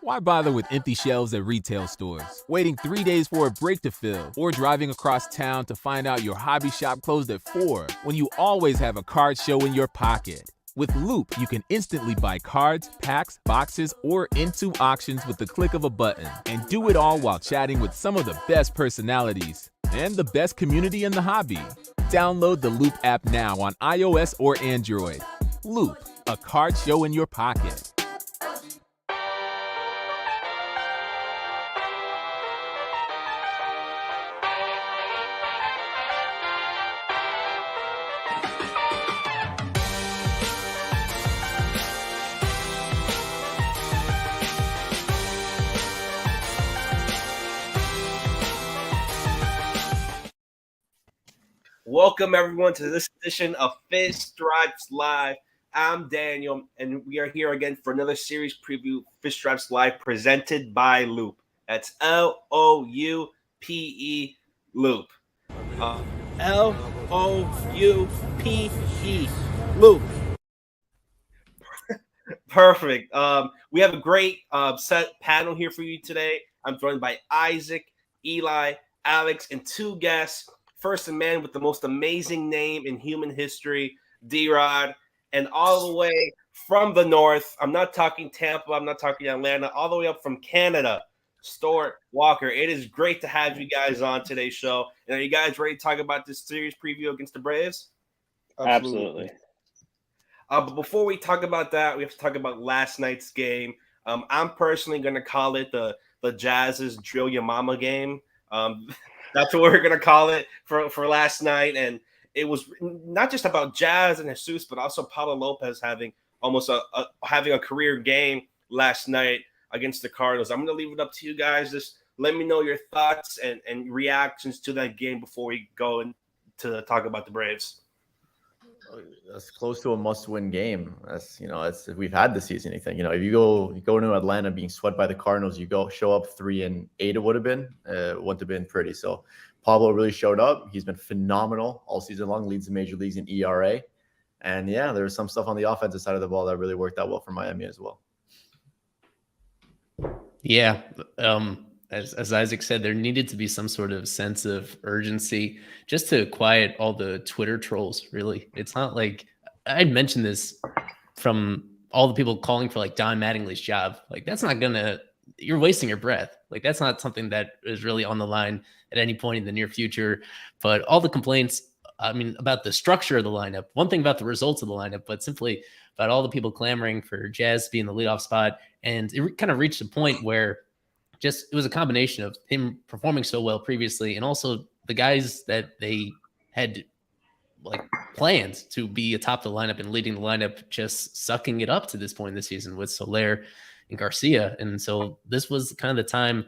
Why bother with empty shelves at retail stores, waiting 3 days for a break to fill, or driving across town to find out your hobby shop closed at 4 when you always have a card show in your pocket? With Loop, you can instantly buy cards, packs, boxes, or into auctions with the click of a button, and do it all while chatting with some of the best personalities and the best community in the hobby. Download the Loop app now on iOS or Android. Loop, a card show in your pocket. Welcome, everyone, to this edition of Fish Stripes Live. I'm Daniel, and we are here again for another series preview, Fish Stripes Live, presented by Loop. That's L-O-U-P-E, Loop. L-O-U-P-E, Loop. Perfect. We have a great set panel here for you today. I'm joined by Isaac, Eli, Alex, and two guests. First, a man with the most amazing name in human history, D-Rod, and all the way from the north. I'm not talking Tampa. I'm not talking Atlanta. All the way up from Canada, Stuart Walker. It is great to have you guys on today's show. And are you guys ready to talk about this series preview against the Braves? Absolutely. But before we talk about that, we have to talk about last night's game. I'm personally going to call it the Jazz's Drill Your Mama game. That's what we're going to call it for last night. And it was not just about Jazz and Jesus, but also Pablo Lopez having almost having a career game last night against the Cardinals. I'm going to leave it up to you guys. Just let me know your thoughts and reactions to that game before we go into talk about the Braves. That's close to a must-win game. That's we've had this season. If you go to Atlanta being swept by the Cardinals, you show up 3-8. It would have been wouldn't have been pretty. So Pablo really showed up. He's been phenomenal all season long. Leads the major leagues in ERA, and there was some stuff on the offensive side of the ball that really worked out well for Miami as well. Yeah. As Isaac said, there needed to be some sort of sense of urgency just to quiet all the Twitter trolls, really. It's not like I'd mentioned this from all the people calling for like Don Mattingly's job. Like, that's not you're wasting your breath. Like, that's not something that is really on the line at any point in the near future. But all the complaints, about the structure of the lineup, one thing about the results of the lineup, but simply about all the people clamoring for Jazz being the leadoff spot. And it kind of reached a point where it was a combination of him performing so well previously and also the guys that they had like planned to be atop the lineup and leading the lineup just sucking it up to this point in the season with Soler and Garcia. And so this was kind of the time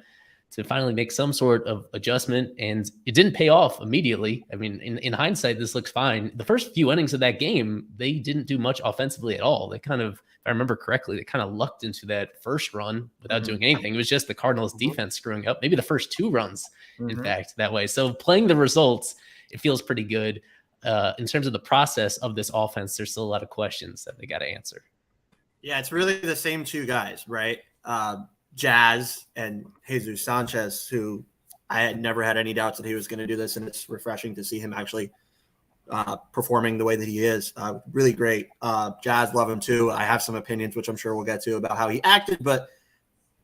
to finally make some sort of adjustment, and it didn't pay off immediately. In hindsight, this looks fine. The first few innings of that game, they didn't do much offensively at all. They kind of, if I remember correctly, they kind of lucked into that first run without doing anything. It was just the Cardinals defense screwing up, maybe the first two runs, in fact, that way. So playing the results, it feels pretty good. In terms of the process of this offense, there's still a lot of questions that they got to answer. Yeah, it's really the same two guys, right? Jazz and Jesus Sanchez, who I had never had any doubts that he was going to do this, and it's refreshing to see him actually performing the way that he is. Really great. Jazz, love him too. I have some opinions, which I'm sure we'll get to, about how he acted, but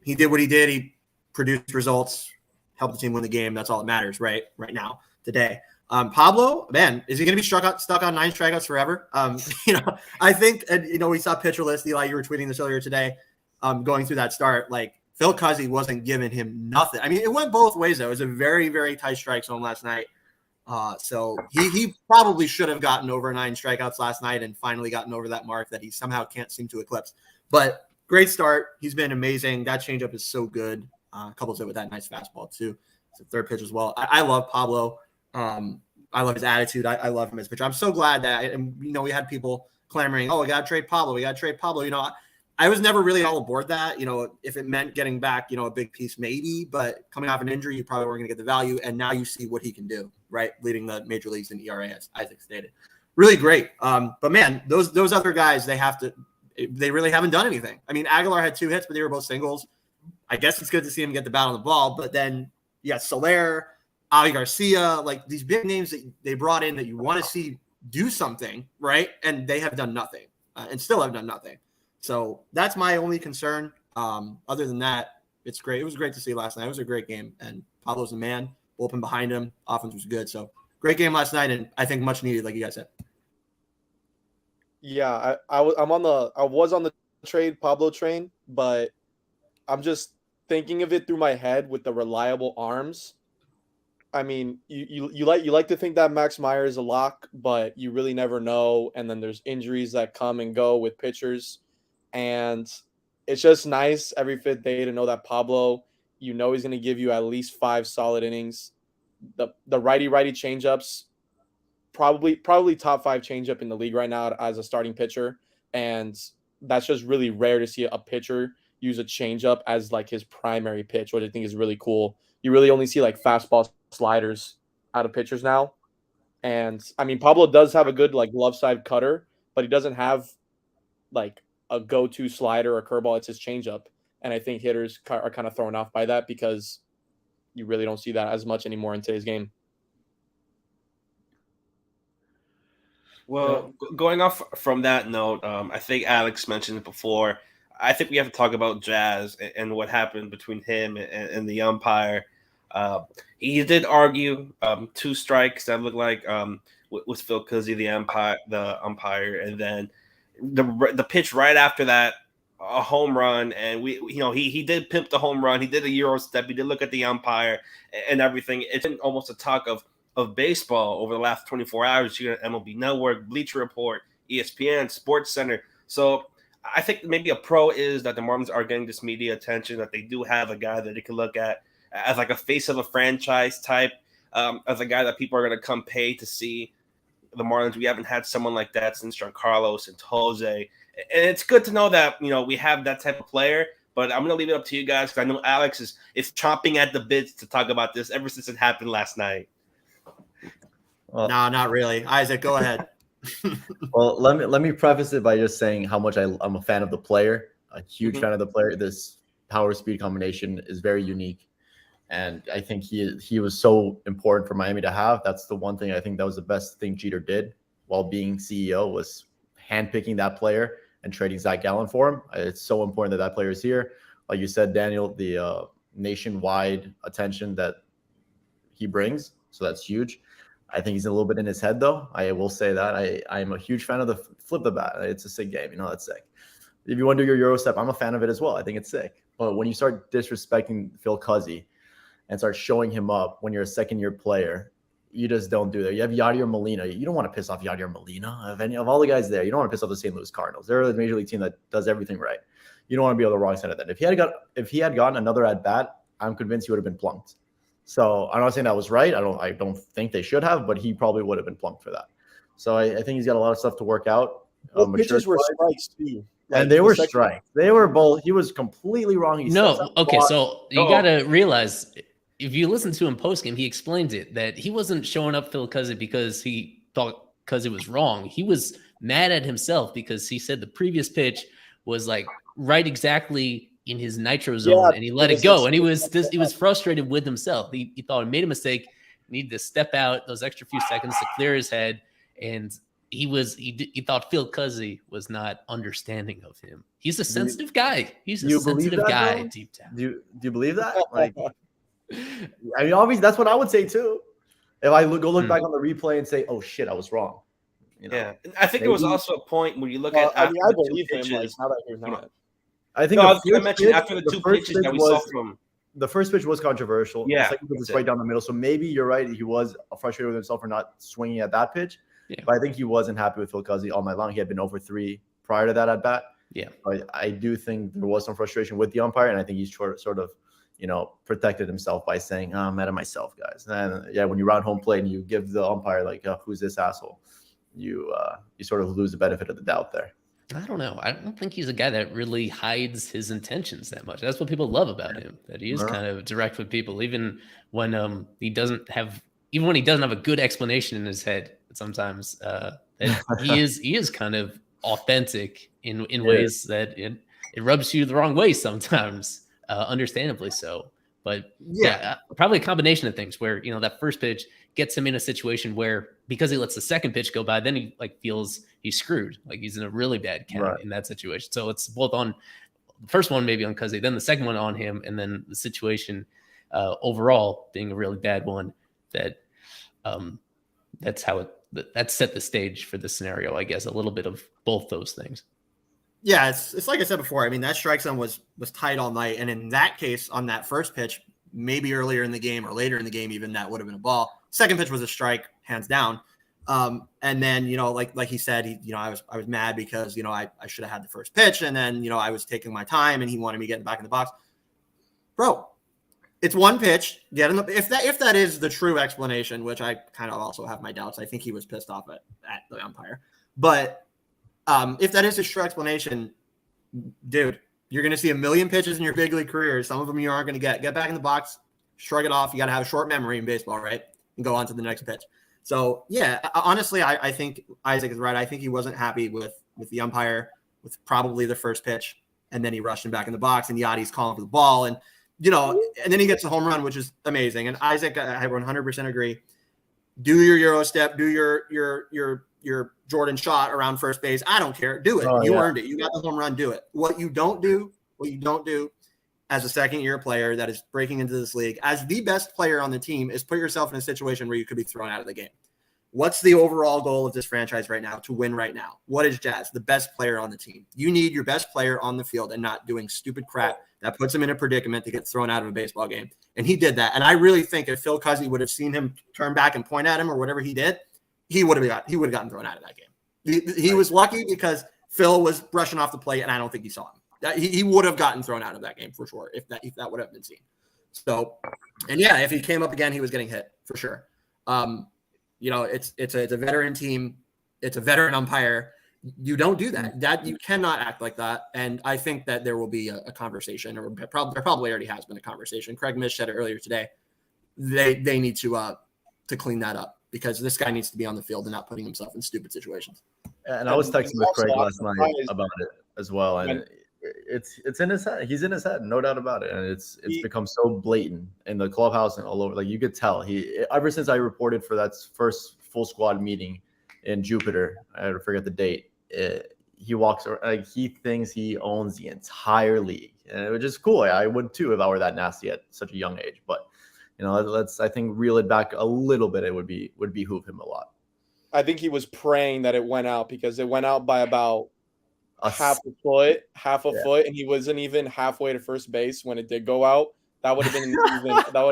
he did what he did. He produced results, helped the team win the game. That's all that matters right now, today. Pablo, man, is he going to be stuck on 9 strikeouts forever? I think, and we saw pitcher list. Eli, you were tweeting this earlier today, going through that start. Like, Phil Cuzzy wasn't giving him nothing. It went both ways, though. It was a very, very tight strike zone last night. So he probably should have gotten over 9 strikeouts last night and finally gotten over that mark that he somehow can't seem to eclipse. But great start. He's been amazing. That changeup is so good. Couples it with that nice fastball, too. It's a third pitch as well. I love Pablo. I love his attitude. I love him as a pitcher. I'm so glad that, we had people clamoring, we got to trade Pablo. We got to trade Pablo. I was never really all aboard that. If it meant getting back, a big piece, maybe. But coming off an injury, you probably weren't going to get the value. And now you see what he can do, right? Leading the major leagues in ERA, as Isaac stated. Really great. But, man, those other guys, they really haven't done anything. Aguilar had 2 hits, but they were both singles. I guess it's good to see him get the bat on the ball. But then you got Soler, Ali Garcia, like these big names that they brought in that you want to see do something, right? And they have done nothing and still have done nothing. So that's my only concern. Other than that, it's great. It was great to see last night. It was a great game. And Pablo's the man. Bullpen behind him. Offense was good. So great game last night, and I think much needed, like you guys said. Yeah, I was on the trade Pablo train, but I'm just thinking of it through my head with the reliable arms. I mean, you like to think that Max Meyer is a lock, but you really never know. And then there's injuries that come and go with pitchers, and it's just nice every fifth day to know that Pablo, he's going to give you at least 5 solid innings. The righty changeups, probably top 5 changeup in the league right now as a starting pitcher, and that's just really rare to see a pitcher use a changeup as like his primary pitch, which I think is really cool. You really only see like fastball sliders out of pitchers now, and I mean Pablo does have a good like glove side cutter, but he doesn't have like a go-to slider or curveball. It's his changeup, and I think hitters are kind of thrown off by that because you really don't see that as much anymore in today's game. Well, going off from that note, I think Alex mentioned it before. I think we have to talk about Jazz and what happened between him and the umpire. He did argue 2 strikes that looked like with Phil Cuzzi, the umpire, and then the pitch right after that, a home run, and he did pimp the home run. He did a Euro step. He did look at the umpire and everything. It's been almost a talk of baseball over the last 24 hours. You got MLB Network, Bleacher Report, ESPN, Sports Center. So I think maybe a pro is that the Marlins are getting this media attention, that they do have a guy that they can look at as like a face of a franchise type, as a guy that people are going to come pay to see the Marlins. We haven't had someone like that since Giancarlo, since Jose. And it's good to know that, we have that type of player. But I'm going to leave it up to you guys because I know Alex is chomping at the bits to talk about this ever since it happened last night. Well, No, not really. Isaac, go ahead. Well, let me preface it by just saying how much I'm a fan of the player, a huge fan of the player. This power speed combination is very unique, and I think he was so important for Miami to have. That's the one thing I think that was the best thing Jeter did while being CEO, was handpicking that player and trading Zach Gallen for him. It's so important that player is here. Like you said, Daniel, the nationwide attention that he brings, so that's huge. I think he's a little bit in his head, though. I will say that. I am a huge fan of the flip the bat. It's a sick game. That's sick. If you want to do your Euro step, I'm a fan of it as well. I think it's sick. But when you start disrespecting Phil Cuzzi and start showing him up when you're a second-year player, you just don't do that. You have Yadier Molina. You don't want to piss off Yadier Molina. Of all the guys there, you don't want to piss off the St. Louis Cardinals. They're the major league team that does everything right. You don't want to be on the wrong side of that. If he had gotten another at-bat, I'm convinced he would have been plunked. So I'm not saying that was right. I don't think they should have, but he probably would have been plunked for that. So I think he's got a lot of stuff to work out. Pitches were strikes too. And they were strikes. They were both. He was completely wrong. So you got to realize, if you listen to him postgame, he explains it that he wasn't showing up Phil Cuzzi because he thought Cuzzi was wrong. He was mad at himself because he said the previous pitch was like right exactly in his nitro zone, and he let it go. And he was frustrated with himself. He thought he made a mistake, needed to step out those extra few seconds to clear his head, and he thought Phil Cuzzi was not understanding of him. He's a sensitive guy. He's a sensitive guy deep down. Do you believe that? Like, I mean, obviously that's what I would say too. If I look back on the replay and say, "Oh shit, I was wrong." Yeah, I think there was also a point when you look at. I believe him. Like, now that you're not. I think I was going to mention after the 2 pitches that we saw from. The first pitch was controversial. Yeah, the second pitch was right down the middle. So maybe you're right. He was frustrated with himself for not swinging at that pitch. Yeah. But I think he wasn't happy with Phil Cuzzi all night long. He had been over 3 prior to that at bat. Yeah. But I do think there was some frustration with the umpire, and I think he's sort of, protected himself by saying, I'm mad at myself, guys. And yeah, when you round home plate and you give the umpire like, who's this asshole? You sort of lose the benefit of the doubt there. I don't know. I don't think he's a guy that really hides his intentions that much. That's what people love about him, that he is kind of direct with people, even when he doesn't have a good explanation in his head. Sometimes that he is kind of authentic in ways that it rubs you the wrong way sometimes. understandably so. But yeah, probably a combination of things where, that first pitch gets him in a situation where, because he lets the second pitch go by, then he feels he's screwed. Like he's in a really bad count in that situation. So it's both on the first one, maybe on Cuzzy, then the second one on him. And then the situation overall being a really bad one that that set the stage for the scenario, I guess, a little bit of both those things. Yeah, it's like I said before. I mean, that strike zone was tight all night. And in that case, on that first pitch, maybe earlier in the game or later in the game, even, that would have been a ball. Second pitch was a strike, hands down. And then, like he said, I was mad because, I should have had the first pitch. And then, I was taking my time and he wanted me getting back in the box. Bro, it's one pitch. If that is the true explanation, which I kind of also have my doubts. I think he was pissed off at the umpire. But if that is a true explanation, dude, you're going to see a million pitches in your big league career. Some of them you aren't going to get. Get back in the box, shrug it off. You got to have a short memory in baseball, right? And go on to the next pitch. So, yeah, honestly, I think Isaac is right. I think he wasn't happy with the umpire with probably the first pitch, and then he rushed him back in the box, and Yadi's calling for the ball. And, and then he gets the home run, which is amazing. And Isaac, I 100% agree. Do your Euro step, do your Jordan shot around first base. I don't care. Do it. You earned it. You got the home run. Do it. What you don't do as a second-year player that is breaking into this league, as the best player on the team, is put yourself in a situation where you could be thrown out of the game. What's the overall goal of this franchise right now? To win right now. What is Jazz? The best player on the team. You need your best player on the field and not doing stupid crap that puts him in a predicament to get thrown out of a baseball game. And he did that. And I really think if Phil Cuzzy would have seen him turn back and point at him or whatever he did, he would have gotten thrown out of that game. He was lucky because Phil was brushing off the plate, and I don't think he saw him. He would have gotten thrown out of that game for sure if that would have been seen. So, and yeah, if he came up again, he was getting hit for sure. It's a veteran team. It's a veteran umpire. You don't do that. That you cannot act like that. And I think that there will be a conversation, or there probably already has been a conversation. Craig Mish said it earlier today. They need to clean that up, because this guy needs to be on the field and not putting himself in stupid situations. And I was texting with Craig last night about it as well. And it's in his head. He's in his head, no doubt about it. And it's become so blatant in the clubhouse and all over. Like, you could tell ever since I reported for that first full squad meeting in Jupiter, I forget the date. He walks around, like, he thinks he owns the entire league, and which is cool. I would too if I were that nasty at such a young age. But let's, I think, reel it back a little bit. It would behoove him a lot. I think he was praying that it went out, because it went out by about half a foot, and he wasn't even halfway to first base when it did go out. That would have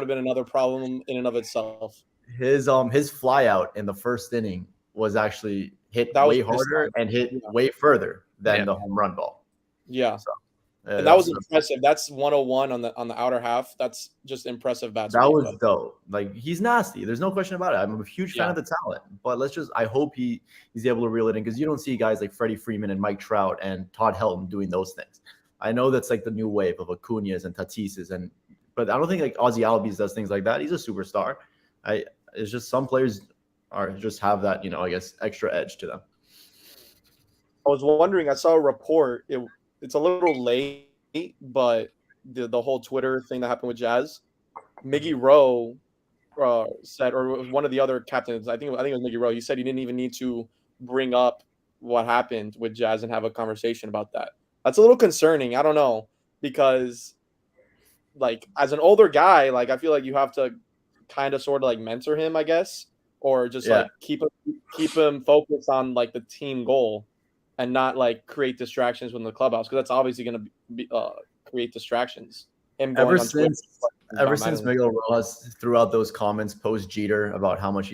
been another problem in and of itself. His fly out in the first inning was actually hit way harder and hit way further than the home run ball. Yeah. So, and that was impressive. That's 101 on the outer half. That's just impressive bat speed. That was dope. Like, he's nasty. There's no question about it. I'm a huge fan of the talent. But I hope he's able to reel it in, because you don't see guys like Freddie Freeman and Mike Trout and Todd Helton doing those things. I know that's like the new wave of Acuñas and Tatises, but I don't think like Ozzy Albies does things like that. He's a superstar. It's just some players have that, I guess, extra edge to them. I was wondering, I saw a report. It's a little late, but the whole Twitter thing that happened with Jazz, Miggy Rowe said, or one of the other captains, I think it was Miggy Rowe, he said he didn't even need to bring up what happened with Jazz and have a conversation about that. That's a little concerning. I don't know, because like, as an older guy, like, I feel like you have to kind of sort of like mentor him, I guess, or just like keep him focused on like the team goal and not like create distractions within the clubhouse, because that's obviously going to be create distractions. Ever since Miguel Rojas threw out those comments post Jeter about how much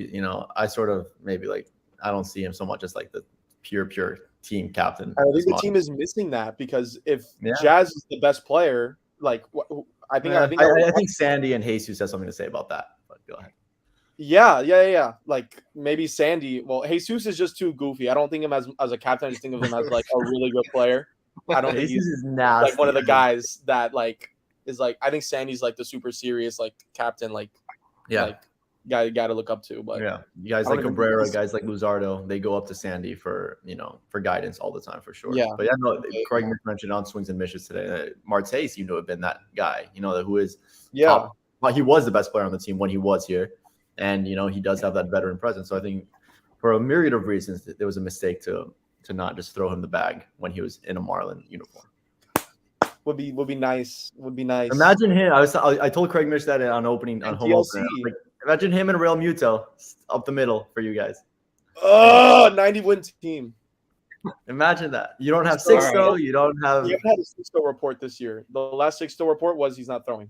I sort of maybe like, I don't see him so much as like the pure team captain. I think the team is missing that, because if Jazz is the best player, like I think Sandy and Jesus has something to say about that. But go ahead. Yeah. Like, maybe Sandy. Well, Jesus is just too goofy. I don't think him as a captain. I just think of him as like a really good player. I don't think he's nasty, like one of the guys that like is like. I think Sandy's like the super serious like captain. Like guy to look up to. But yeah, guys I like don't even Cabrera, think guys like Luzardo, they go up to Sandy for guidance all the time for sure. Yeah. But yeah, no, Craig mentioned on Swings and Misses today. Marte seemed to have been that guy, who is top. Well, he was the best player on the team when he was here, and he does have that veteran presence. So I think for a myriad of reasons, there was a mistake to not just throw him the bag when he was in a Marlin uniform. Would be nice. Would be nice. Imagine him. I told Craig Mish that on home opener. Like, imagine him and Real Muto up the middle for you guys. 90-win team. Imagine that. You don't have Sixto. You don't have. You haven't had a Sixto report this year. The last Sixto report was he's not throwing.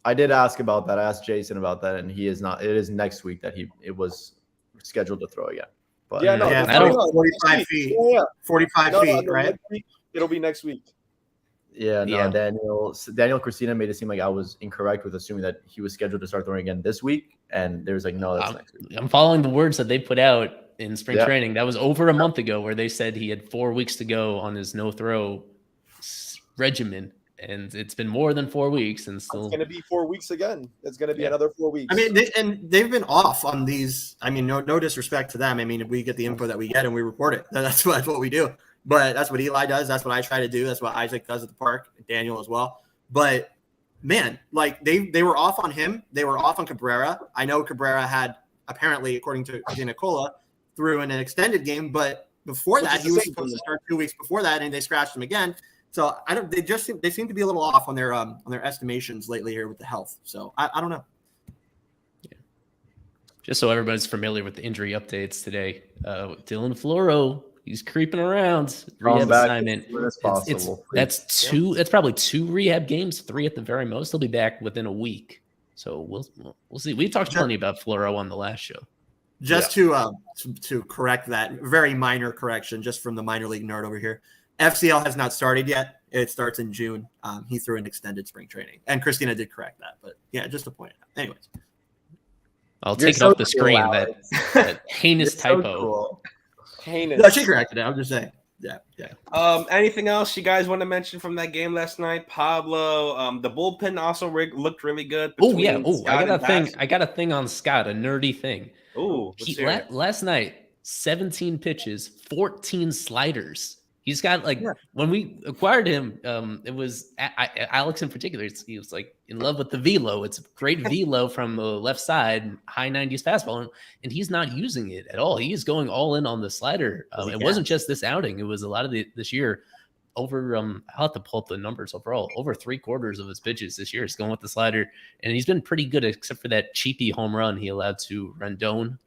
I did ask about that. I asked Jason about that, and he is not. It is next week that it was scheduled to throw again. But I don't 45 feet. Yeah. 45 feet, right? It'll be next week. Yeah, no, Daniel Christina made it seem like I was incorrect with assuming that he was scheduled to start throwing again this week, and there's like, no, that's next week. I'm following the words that they put out in spring training. That was over a month ago, where they said he had 4 weeks to go on his no-throw regimen, and it's been more than 4 weeks, and still it's going to be 4 weeks again. It's going to be another 4 weeks. I mean, they've been off on these. I mean, no disrespect to them. I mean, we get the info that we get and we report it. That's what we do. But that's what Eli does. That's what I try to do. That's what Isaac does at the park. Daniel as well. But man, like they were off on him. They were off on Cabrera. I know Cabrera had apparently, according to Nicola, threw in an extended game. But before that, he was supposed to start 2 weeks before that, and they scratched him again. So they seem to be a little off on their estimations lately here with the health. So I don't know. Yeah. Just so everybody's familiar with the injury updates today, Dylan Floro. He's creeping around. Rehab assignment. That's probably 2 rehab games, 3 at the very most. He'll be back within a week. So we'll see. We talked plenty about Floro on the last show. Just to correct that, very minor correction, just from the minor league nerd over here. FCL has not started yet. It starts in June. He threw an extended spring training, and Christina did correct that. But yeah, just to point it out. Anyways, I'll take it off the screen. That heinous typo. So cool. No, she corrected it. I'm just saying. Yeah. Anything else you guys want to mention from that game last night? Pablo, the bullpen also looked really good. Oh yeah. Oh, I got a thing on Scott, a nerdy thing. Oh, last night, 17 pitches, 14 sliders. He's got when we acquired him, it was Alex in particular. He was like in love with the velo. It's a great velo from the left side, high 90s fastball, and he's not using it at all. He is going all in on the slider. It wasn't just this outing; it was a lot of this year. Over, I'll have to pull up the numbers overall. Over 3/4 of his pitches this year is going with the slider, and he's been pretty good, except for that cheapy home run he allowed to Rendon,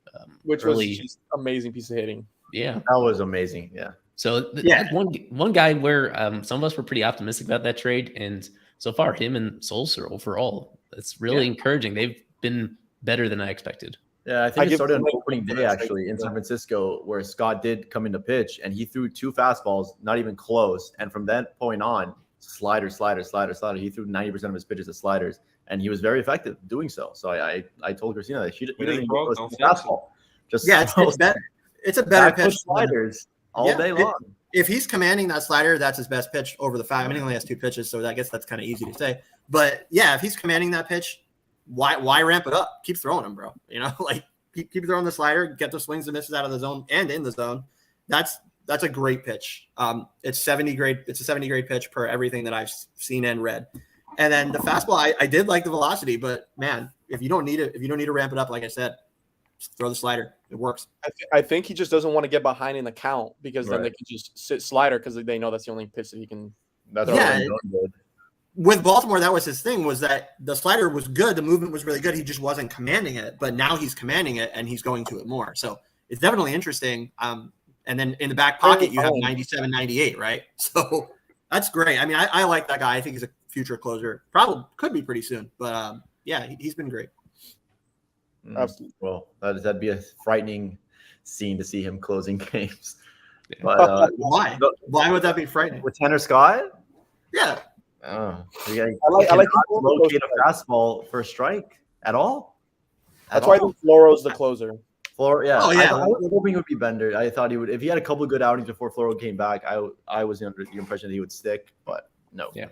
which was just amazing piece of hitting. Yeah, that was amazing. Yeah. So that's one guy where some of us were pretty optimistic about that trade, and so far him and Solskjaer overall, it's really encouraging. They've been better than I expected. Yeah, I think it started on opening day actually in San Francisco, where Scott did come into pitch and he threw 2 fastballs, not even close, and from that point on, slider. He threw 90% of his pitches as sliders, and he was very effective doing so. So I told Christina that he didn't even go to fastball. It's a better pitch. Sliders. All day long. If he's commanding that slider, that's his best pitch over the five. I mean, he only has 2 pitches, so I guess that's kind of easy to say. But yeah, if he's commanding that pitch, why ramp it up? Keep throwing him, bro. Like keep throwing the slider, get the swings and misses out of the zone and in the zone. That's a great pitch. It's a 70 grade pitch per everything that I've seen and read. And then the fastball, I did like the velocity, but man, if you don't need to ramp it up, like I said, just throw the slider. It works. I think he just doesn't want to get behind in the count because then they can just sit slider because they know that's the only pitch that he can. With Baltimore, that was his thing, was that the slider was good. The movement was really good. He just wasn't commanding it. But now he's commanding it, and he's going to it more. So it's definitely interesting. And then in the back pocket, you have 97, 98, right? So that's great. I mean, I like that guy. I think he's a future closer. Probably could be pretty soon. But, he's been great. Absolutely. Well, that'd be a frightening scene to see him closing games. But why? Why would that be frightening? With Tanner Scott? Yeah. I like locate a fastball for a strike at all. That's why I think Floro's the closer. Floro, yeah. Oh, yeah. I was hoping it would be Bender. I thought he would. If he had a couple of good outings before Floro came back, I was under the impression that he would stick, but no. Yeah.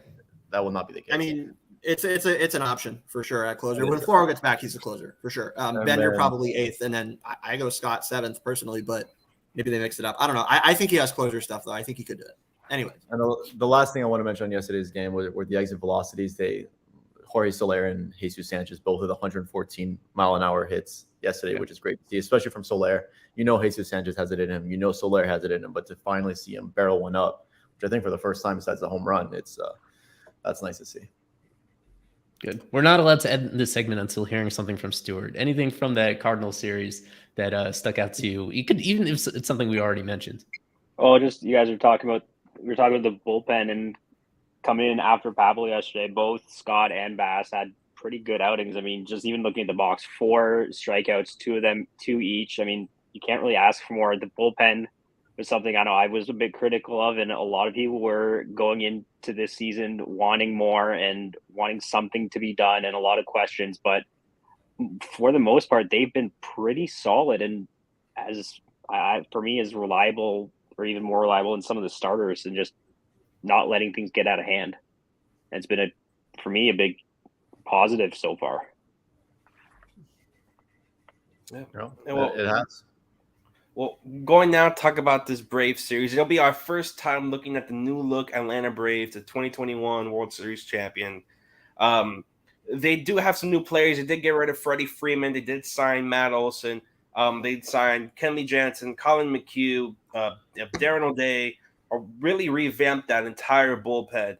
That will not be the case. I mean, It's an option for sure at closer. When Floro gets back, he's the closer for sure. Bender probably 8th, and then I go Scott 7th personally, but maybe they mix it up. I don't know. I think he has closer stuff though. I think he could do it. Anyway, and the last thing I want to mention on yesterday's game were the exit velocities. Jorge Soler and Jesus Sanchez both with 114 mile an hour hits yesterday, which is great to see, especially from Soler. You know, Jesus Sanchez has it in him. You know, Soler has it in him, but to finally see him barrel one up, which I think for the first time besides the home run, that's nice to see. Good. We're not allowed to end this segment until hearing something from Stuart. Anything from that Cardinal series that stuck out to you? You could, even if it's something we already mentioned. Oh, just you guys were talking about the bullpen and coming in after Pablo yesterday. Both Scott and Bass had pretty good outings. I mean, just even looking at the box, 4 strikeouts, 2 of them, 2 each. I mean, you can't really ask for more. The bullpen was something I know I was a bit critical of, and a lot of people were going into this season wanting more and wanting something to be done and a lot of questions. But for the most part, they've been pretty solid and for me, as reliable or even more reliable than some of the starters, and just not letting things get out of hand. And it's been for me a big positive so far. Yeah, it has. Well, going now to talk about this Braves series, it'll be our first time looking at the new look Atlanta Braves, the 2021 World Series champion. They do have some new players. They did get rid of Freddie Freeman. They did sign Matt Olson. They signed Kenley Jansen, Colin McHugh, Darren O'Day, or really revamped that entire bullpen.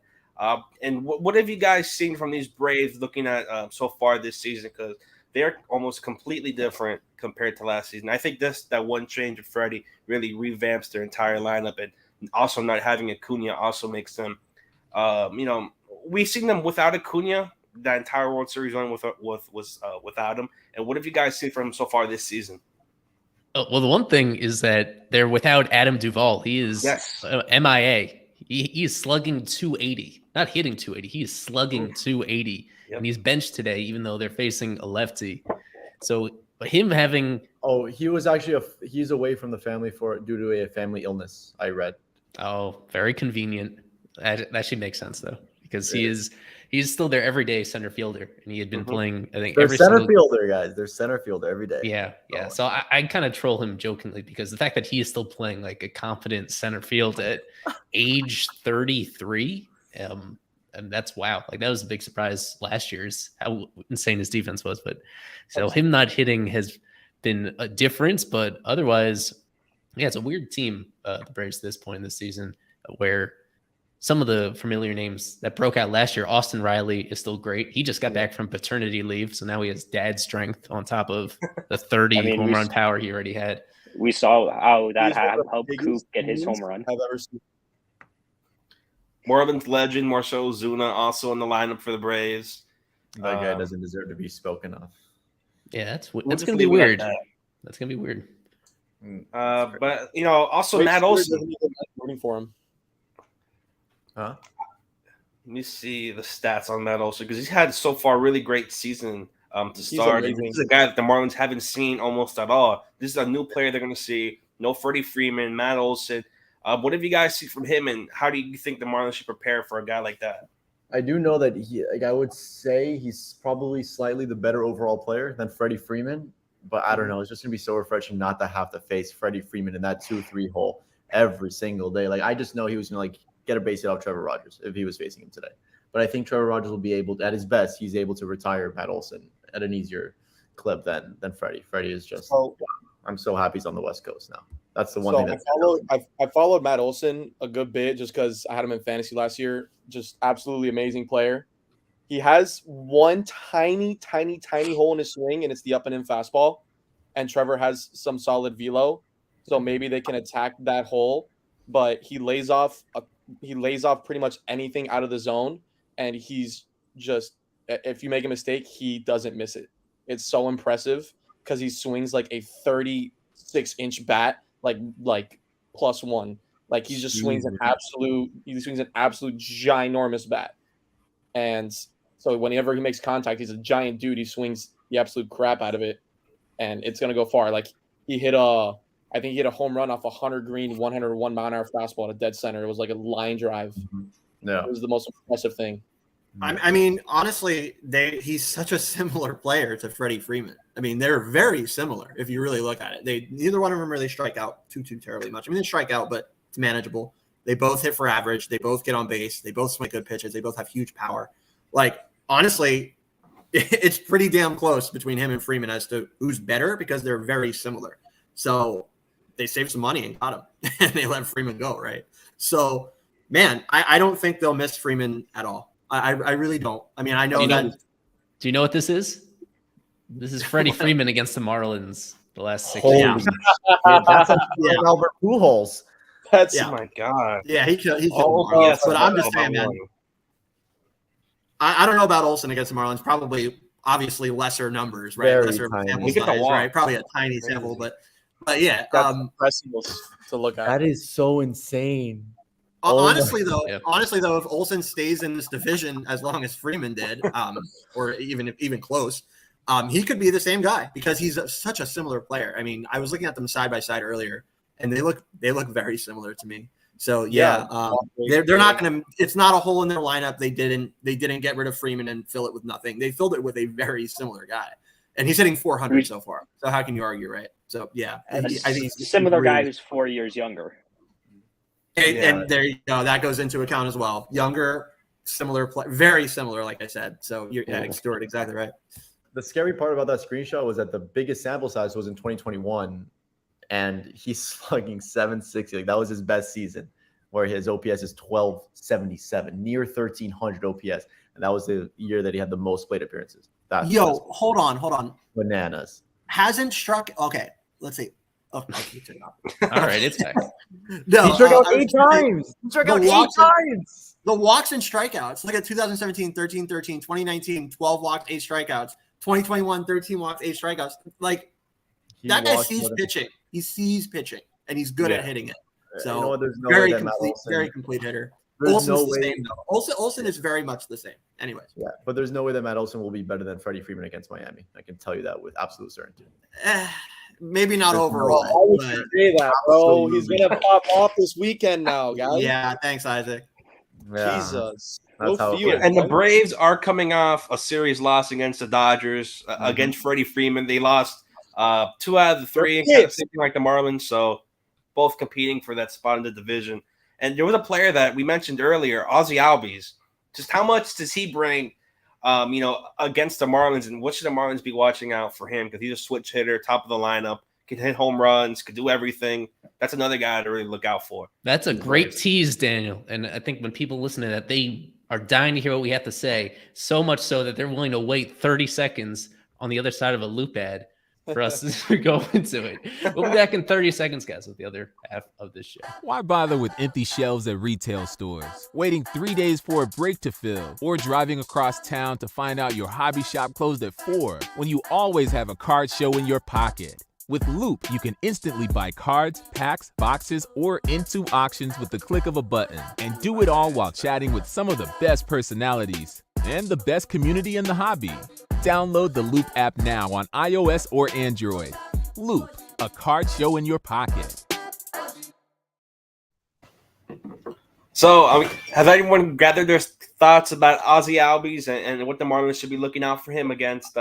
And what have you guys seen from these Braves looking at so far this season? Because they're almost completely different compared to last season. I think that one change of Freddie really revamps their entire lineup, and also not having Acuna also makes them, we've seen them without Acuna. That entire World Series run was without him. And what have you guys seen from him so far this season? Well, the one thing is that they're without Adam Duvall. He is MIA. He is slugging 280, not hitting 280. He is slugging 280, and he's benched today, even though they're facing a lefty. So him having he was actually he's away from the family due to a family illness. I read. Oh, very convenient. That actually makes sense though, because he's still their everyday center fielder, and he had been playing. I think they're center fielder guys. They're center fielder every day. Yeah. So I kind of troll him jokingly because the fact that he is still playing like a confident center field at age 33, and that's wow. Like that was a big surprise last year's how insane his defense was. But so him not hitting has been a difference, but otherwise, yeah, it's a weird team. The Braves at this point in the season where some of the familiar names that broke out last year, Austin Riley is still great. He just got back from paternity leave, so now he has dad strength on top of the 30 home run power he already had. We saw how that helped Coop get his home run. I've ever seen. Marlins legend Marcell Ozuna also in the lineup for the Braves. That guy doesn't deserve to be spoken of. Yeah, that's going to be weird. That's going to be weird. But also Matt Olson. Rooting for him. Huh? Let me see the stats on Matt Olson, because he's had so far a really great season to start. This is a guy that the Marlins haven't seen almost at all. This is a new player they're going to see. No Freddie Freeman, Matt Olson. What have you guys seen from him, and how do you think the Marlins should prepare for a guy like that? I do know that I would say he's probably slightly the better overall player than Freddie Freeman, but I don't know. It's just going to be so refreshing not to have to face Freddie Freeman in that 2-3 hole every single day. Like I just know he was going to get a base hit off Trevor Rogers if he was facing him today. But I think Trevor Rogers will be able to, at his best, he's able to retire Matt Olson at an easier clip than Freddie. Freddie is just I'm so happy he's on the West Coast now. That's the one thing I followed Matt Olson a good bit just because I had him in fantasy last year. Just absolutely amazing player. He has one tiny hole in his swing, and it's the up and in fastball. And Trevor has some solid velo, so maybe they can attack that hole. But he lays off pretty much anything out of the zone, and he's just, if you make a mistake, he doesn't miss it. It's so impressive because he swings like a 36-inch bat, like +1. Like he just swings an absolute ginormous bat. And so whenever he makes contact, he's a giant dude. He swings the absolute crap out of it, and it's gonna go far. Like I think he hit a home run off a Hunter Green 101 mile an hour fastball at a dead center. It was like a line drive. Yeah, it was the most impressive thing. I mean, honestly, he's such a similar player to Freddie Freeman. I mean, they're very similar if you really look at it. Neither one of them really strike out too terribly much. I mean, they strike out, but it's manageable. They both hit for average. They both get on base. They both swing good pitches. They both have huge power. Like, honestly, it's pretty damn close between him and Freeman as to who's better because they're very similar. So they saved some money and got him, and they let Freeman go, right? So, man, I don't think they'll miss Freeman at all. I really don't. I mean, I know that. Do you know what this is? This is Freddie Freeman against the Marlins the last 6 Holy years. shit, that's Albert Pujols. That's Oh my god. Yeah, he killed the Oh, Marlins. yes, But I'm just about saying, man, one. I don't know about Olsen against the Marlins. Probably, obviously, lesser numbers, right? Very Lesser tiny. sample We get the size, walk. right? Probably a tiny sample, but yeah. that's impressive to look at. That is so insane. Honestly, Yeah. though, if Olsen stays in this division as long as Freeman did, or even close, he could be the same guy because he's such a similar player. I mean, I was looking at them side by side earlier, and they look very similar to me. So they're not going to. It's not a hole in their lineup. They didn't get rid of Freeman and fill it with nothing. They filled it with a very similar guy, and he's hitting 400 so far. So how can you argue, right? So yeah, I think he's Similar guy really- who's 4 years younger. And there you go. That goes into account as well. Younger, similar, very similar, like I said. So you're Stuart, exactly right. The scary part about that screenshot was that the biggest sample size was in 2021, and he's slugging 760. Like, that was his best season, where his OPS is 1277, near 1300 OPS, and that was the year that he had the most plate appearances. That's Hold on. bananas. Hasn't struck. Okay, let's see. Oh, okay, took it off. All right, it's back. No, He struck out I was 8 gonna say, times. He struck the out 8 walks- times. The walks and strikeouts. Look at 2017, 13, 2019, 12 walks, 8 strikeouts. 2021, 13 walks, 8 strikeouts. Like, that guy walked sees more than- pitching. He sees pitching, and he's good at hitting it. So You know what, there's no very way that Matt complete, Olson- very complete hitter. There's Olsen's no the way. same though. Olsen is very much the same. Anyways, Yeah, but there's no way that Matt Olson will be better than Freddie Freeman against Miami. I can tell you that with absolute certainty. maybe not There's no overall. Why would but- you say that, bro? He's Absolutely. gonna pop off this weekend now, guys. yeah, thanks, Isaac. Yeah, Jesus. that's how it feels, feels. And the man. Braves are coming off a series loss against the Dodgers, against Freddie Freeman. They lost 2 out of the 3, They're kind of pissed. thinking like the Marlins. So both competing for that spot in the division. And there was a player that we mentioned earlier, Ozzy Albies. Just how much does he bring, against the Marlins? And what should the Marlins be watching out for him? Because he's a switch hitter, top of the lineup, can hit home runs, could do everything. That's another guy to really look out for. That's a great tease, Daniel. And I think when people listen to that, they are dying to hear what we have to say. So much so that they're willing to wait 30 seconds on the other side of a loop ad for us to go into it. We'll be back in 30 seconds, guys, with the other half of this show. Why bother with empty shelves at retail stores, waiting 3 days for a break to fill, or driving across town to find out your hobby shop closed at 4 when you always have a card show in your pocket? With Loop, you can instantly buy cards, packs, boxes, or into auctions with the click of a button, and do it all while chatting with some of the best personalities and the best community in the hobby. Download the Loop app now on iOS or Android. Loop, a card show in your pocket. So, has anyone gathered their thoughts about Ozzy Albies and what the Marlins should be looking out for him against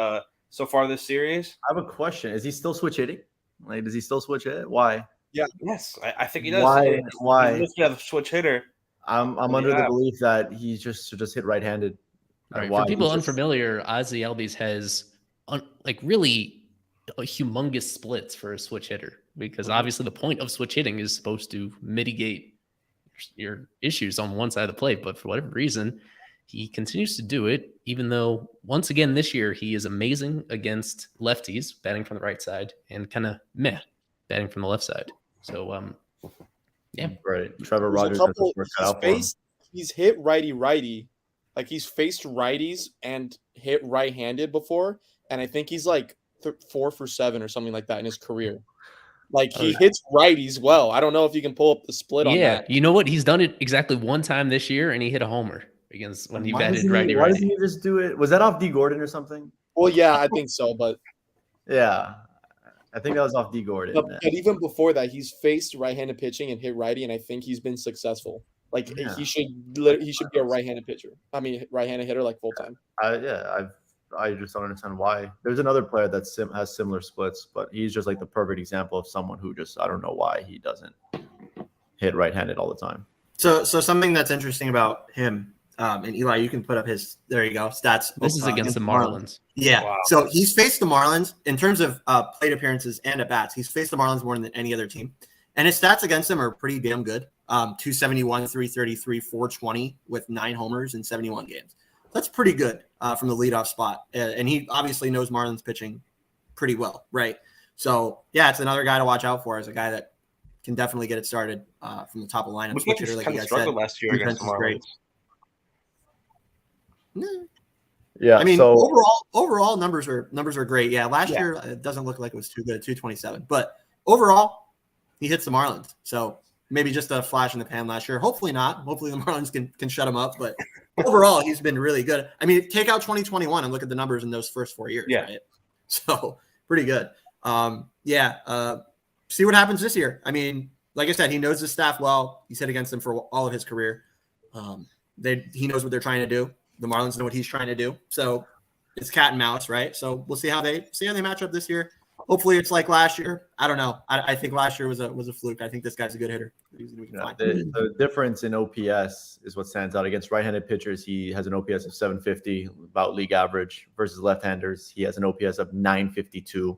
so far this series? I have a question. Is he still switch hitting? Like, does he still switch hit? Why? Yes, I think he does. Why? Why? He's listed as a switch hitter. I'm What do under you the have? belief that he just should just hit right-handed. All right, Why? for people He's just- unfamiliar, Ozzy Albies has really a humongous splits for a switch hitter because obviously the point of switch hitting is supposed to mitigate your issues on one side of the plate. But for whatever reason, he continues to do it, even though once again this year he is amazing against lefties, batting from the right side, and kind of meh batting from the left side. So, yeah. Right. Trevor There's a Rogers couple- has to work out for him. he's hit righty. Like, he's faced righties and hit right-handed before, and I think he's like 4 for 7 or something like that in his career. Like, he hits righties well. I don't know if you can pull up the split on Yeah, that. you know what? He's done it exactly one time this year, and he hit a homer against when he Why batted doesn't righty. Why doesn't he just do it? Was that off D Gordon or something? Well, yeah, I think so, but Yeah. I think that was off D Gordon. but even before that, he's faced right-handed pitching and hit righty, and I think he's been successful. Like Yeah. he should be a right-handed pitcher. I mean, right-handed hitter like full time. I just don't understand why. There's another player that has similar splits, but he's just like the perfect example of someone who just I don't know why he doesn't hit right-handed all the time. So something that's interesting about him, and Eli, you can put up his stats. This is against the Marlins. Yeah. Wow. So he's faced the Marlins in terms of plate appearances and at bats. He's faced the Marlins more than any other team, and his stats against them are pretty damn good. 271, 333, 420 with 9 homers in 71 games. That's pretty good from the leadoff spot, and he obviously knows Marlins pitching pretty well, right? So yeah, it's another guy to watch out for as a guy that can definitely get it started from the top of the lineup. We just kind of struggled last year against the Marlins. Yeah, I mean, so overall numbers are great. Yeah, last year it doesn't look like it was too good, 227, but overall he hits the Marlins. So maybe just a flash in the pan last year. Hopefully not. Hopefully the Marlins can shut him up. But overall, he's been really good. I mean, take out 2021 and look at the numbers in those first 4 years. Yeah. Right? So pretty good. See what happens this year. I mean, like I said, he knows his staff well. He's hit against them for all of his career. He knows what they're trying to do. The Marlins know what he's trying to do. So it's cat and mouse, right? So we'll see how they match up this year. Hopefully it's like last year. I don't know. I think last year was a fluke. I think this guy's a good hitter. The difference in OPS is what stands out. Against right-handed pitchers, he has an OPS of 750, about league average. Versus left-handers, he has an OPS of 952.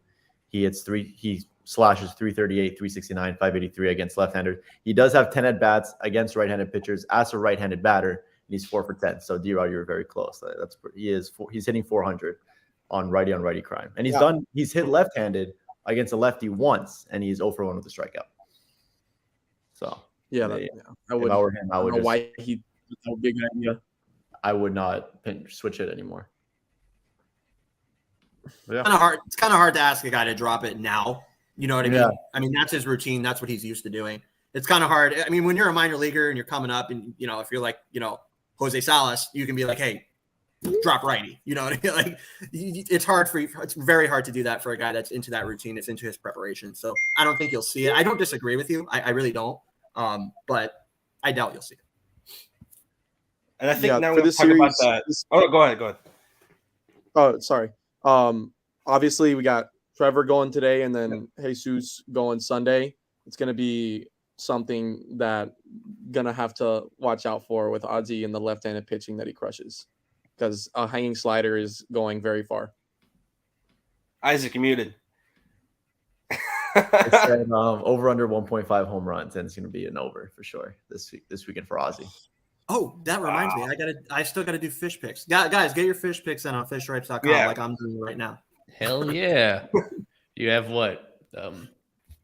He slashes 338, 369, 583 against left-handers. He does have 10 at-bats against right-handed pitchers as a right-handed batter, and he's 4 for 10. So D-Rod, you're very close. He's hitting 400 on righty crime, and he's hit left-handed against a lefty once, and he's 0 for 1 with a strikeout. So I would. If I were him, I would. I don't know why he. That would be a good idea. I would not switch it anymore. Yeah. It's kind of hard to ask a guy to drop it now. You know what I mean? Yeah. I mean, that's his routine. That's what he's used to doing. It's kind of hard. I mean, when you're a minor leaguer and you're coming up and, if you're like, Jose Salas, you can be like, hey, drop righty. You know what I mean? Like, it's hard for you. It's very hard to do that for a guy that's into that routine. It's into his preparation. So I don't think you'll see it. I don't disagree with you. I really don't. But I doubt you'll see it. And I think now we're going to talk about that. Go ahead. Oh, sorry. Obviously we got Trevor going today and then Jesus going Sunday. It's going to be something that gonna have to watch out for with Ozzy and the left-handed pitching that he crushes, because a hanging slider is going very far. Isaac, you're muted. It said, over under 1.5 home runs, and it's going to be an over for sure this weekend for Ozzy. Oh, that reminds me. I still gotta do fish picks. Guys, get your fish picks in on fishstripes.com like I'm doing right now. Hell yeah. You have what?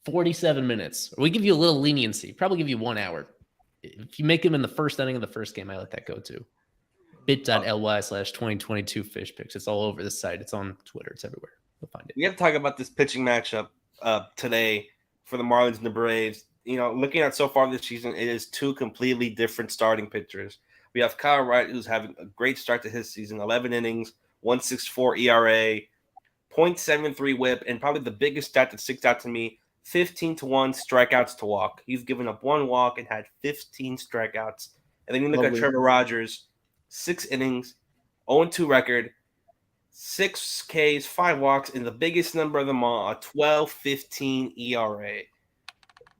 47 minutes. We give you a little leniency. Probably give you 1 hour. If you make them in the first inning of the first game, I let that go too. bit.ly/2022 fish picks. It's all over the site. It's on Twitter. It's everywhere. You'll find it. We have to talk about this pitching matchup today for the Marlins and the Braves. Looking at so far this season, it is 2 completely different starting pitchers. We have Kyle Wright, who's having a great start to his season, 11 innings, 1.64 ERA, 0.73 whip, and probably the biggest stat that sticks out to me, 15-1 strikeouts to walk. He's given up 1 walk and had 15 strikeouts. And then you look at Trevor Rogers, 6 innings, 0-2 record, 6 Ks, 5 walks, and the biggest number of them all, a 12.15 ERA.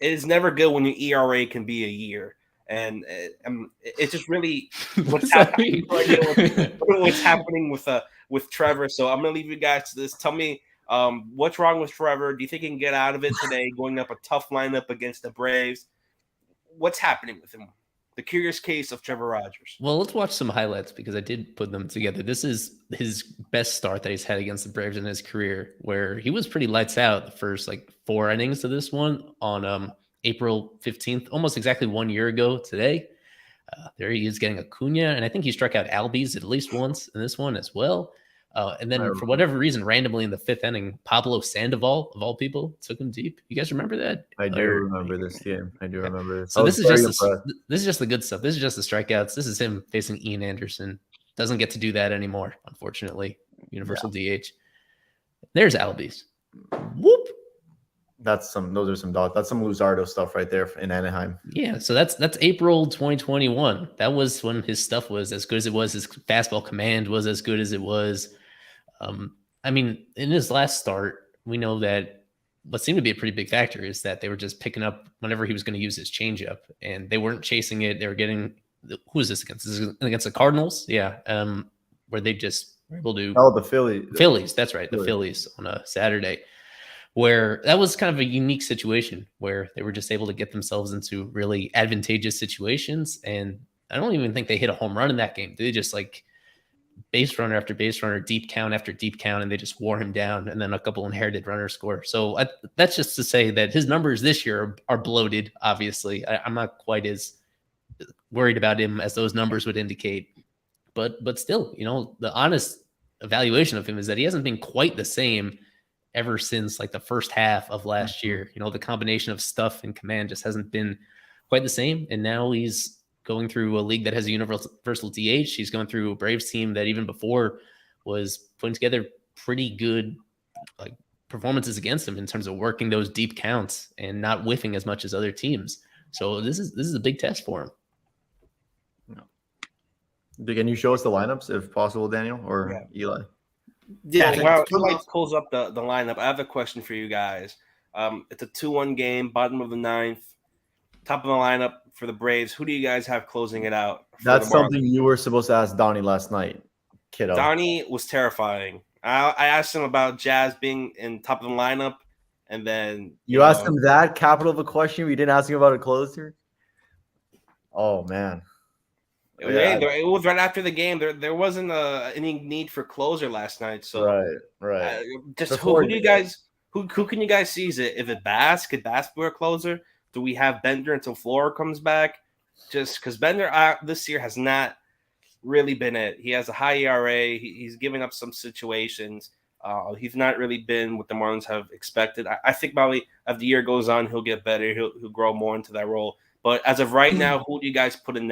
It is never good when your ERA can be a year. And it's just really what's happening with Trevor. So I'm going to leave you guys to this. Tell me what's wrong with Trevor. Do you think he can get out of it today, going up a tough lineup against the Braves? What's happening with him? The curious case of Trevor Rogers. Well, let's watch some highlights because I did put them together. This is his best start that he's had against the Braves in his career, where he was pretty lights out the first 4 innings of this one on April 15th, almost exactly 1 year ago today. There he is getting Acuna, and I think he struck out Albies at least once in this one as well. And then for whatever reason, randomly in the 5th inning, Pablo Sandoval, of all people, took him deep. You guys remember that? I do remember this game. I do remember this. So this is just the good stuff. This is just the strikeouts. This is him facing Ian Anderson. Doesn't get to do that anymore, unfortunately. Universal DH. There's Albies. Whoop. Those are some dogs. That's some Luzardo stuff right there in Anaheim. Yeah, so that's April 2021. That was when his stuff was as good as it was. His fastball command was as good as it was. I mean, in his last start, we know that what seemed to be a pretty big factor is that they were just picking up whenever he was going to use his changeup, and they weren't chasing it. They were getting who is this against? This is against the Cardinals, yeah. Where they just were able to the Phillies. That's right, the Phillies on a Saturday, where that was kind of a unique situation where they were just able to get themselves into really advantageous situations. And I don't even think they hit a home run in that game. They just like base runner after base runner, deep count after deep count, and they just wore him down. And then a couple inherited runners score. So that's just to say that his numbers this year are bloated. Obviously, I'm not quite as worried about him as those numbers would indicate. But still, you know, the honest evaluation of him is that he hasn't been quite the same ever since like the first half of last year. You know, the combination of stuff and command just hasn't been quite the same. And now he's going through a league that has a universal DH. He's going through a Braves team that even before was putting together pretty good like performances against him in terms of working those deep counts and not whiffing as much as other teams. So this is a big test for him. Can you show us the lineups if possible, Daniel or Eli? Yeah. Well, Eli pulls up the lineup. I have a question for you guys. It's a 2-1 game, bottom of the ninth, top of the lineup for the Braves. Who do you guys have closing it out? That's something you were supposed to ask Donnie last night, kiddo. Donnie was terrifying. I asked him about Jazz being in top of the lineup, and then you asked him that capital of a question. We didn't ask him about a closer. Oh man. It was right after the game. There wasn't any need for closer last night. So right. Just who do you guys who can you guys see? Is it Bass? Could Bass be a closer? Do we have Bender until Flora comes back? Just because Bender this year has not really been it. He has a high ERA. He's giving up some situations. He's not really been what the Marlins have expected. I think probably as the year goes on, he'll get better. He'll grow more into that role. But as of right now, who do you guys put in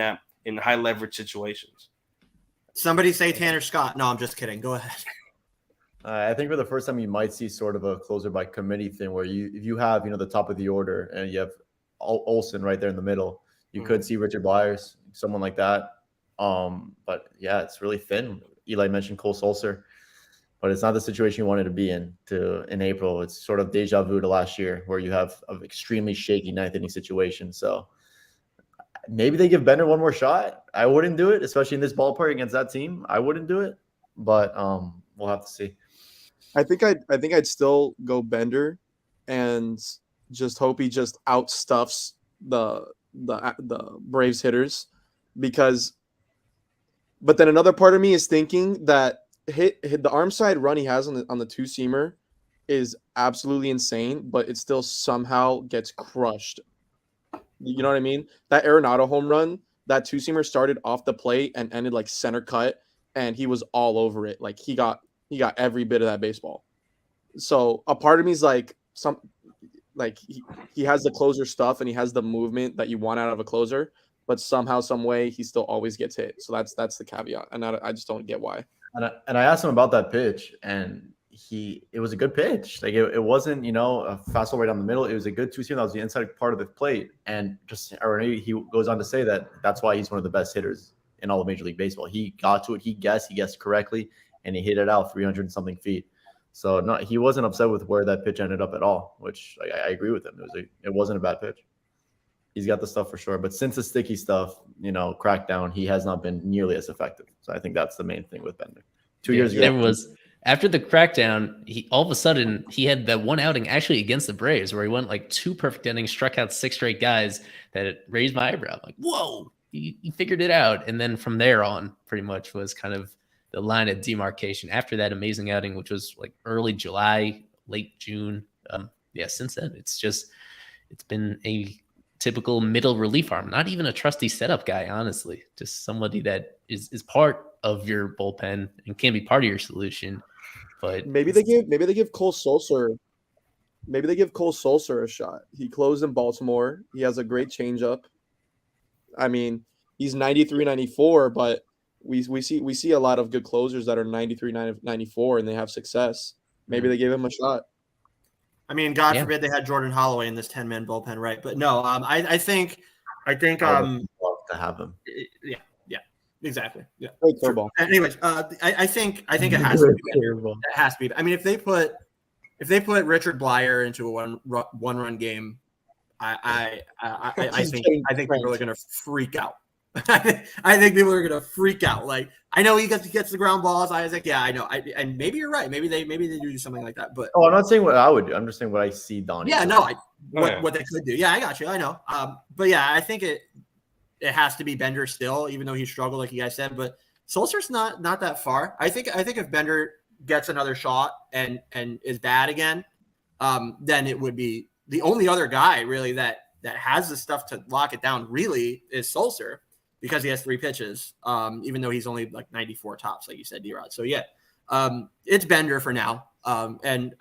high leverage situations? Somebody say Tanner Scott. No, I'm just kidding. Go ahead. I think for the first time you might see sort of a closer by committee thing where if you have the top of the order and you have Olsen right there in the middle, you could see Richard Byers, someone like that. But yeah, it's really thin. Eli mentioned Cole Sulser, but it's not the situation you wanted to be in April. It's sort of deja vu to last year where you have an extremely shaky ninth inning situation. So maybe they give Bender one more shot. I wouldn't do it, especially in this ballpark against that team. I wouldn't do it, but we'll have to see. I think I'd still go Bender, and just hope he just outstuffs the Braves hitters, but then another part of me is thinking that hit the arm side run he has on the two-seamer is absolutely insane, but it still somehow gets crushed. You know what I mean? That Arenado home run, that two-seamer started off the plate and ended like center cut, and he was all over it. Like he got every bit of that baseball. So a part of me is like he has the closer stuff and he has the movement that you want out of a closer, but somehow, some way, he still always gets hit. So that's the caveat, and I just don't get why. And I asked him about that pitch, and it was a good pitch. Like it wasn't a fastball right down the middle. It was a good two-seamer that was the inside part of the plate, and he goes on to say that that's why he's one of the best hitters in all of Major League Baseball. He got to it. He guessed correctly, and he hit it out 300 and something feet. So he wasn't upset with where that pitch ended up at all, which I agree with him. It wasn't a bad pitch. He's got the stuff for sure. But since the sticky stuff, crackdown, he has not been nearly as effective. So I think that's the main thing with Bender. 2 years ago. There was after the crackdown, he all of a sudden he had that one outing actually against the Braves where he went like 2 perfect innings, struck out 6 straight guys that raised my eyebrow. I'm like, whoa, he figured it out. And then from there on, pretty much was kind of the line of demarcation after that amazing outing, which was like early July, late June. Since then, it's been a typical middle relief arm, not even a trusty setup guy, honestly, just somebody that is part of your bullpen and can be part of your solution. But maybe they give Cole Sulser a shot. He closed in Baltimore. He has a great changeup. I mean, he's 93, 94, but we see a lot of good closers that are 93, 94, and they have success. Maybe they gave him a shot. I mean, God Yeah. forbid they had Jordan Holloway in this 10-man bullpen, right? But no, I think I would love to have him. yeah, exactly. Yeah. Great curveball. Anyways, I think it has to be Bender. It has to be. I mean, if they put Richard Blyer into a one-run game, I think people are going to freak out. I think people are going to freak out. Like, I know he gets the ground balls. I was like, yeah, I know. And maybe you're right. Maybe they do something like that. But I'm not saying what I would do. I'm just saying what I see Donnie. yeah, do. no, what they could do. Yeah, I got you. I know. But yeah, I think it has to be Bender still, even though he struggled, like you guys said. But Sulcer's not that far. I think if Bender gets another shot and is bad again, then it would be the only other guy really that has the stuff to lock it down really is Sulcer, because he has 3 pitches, even though he's only like 94 tops, like you said, D-Rod. So yeah, it's Bender for now. And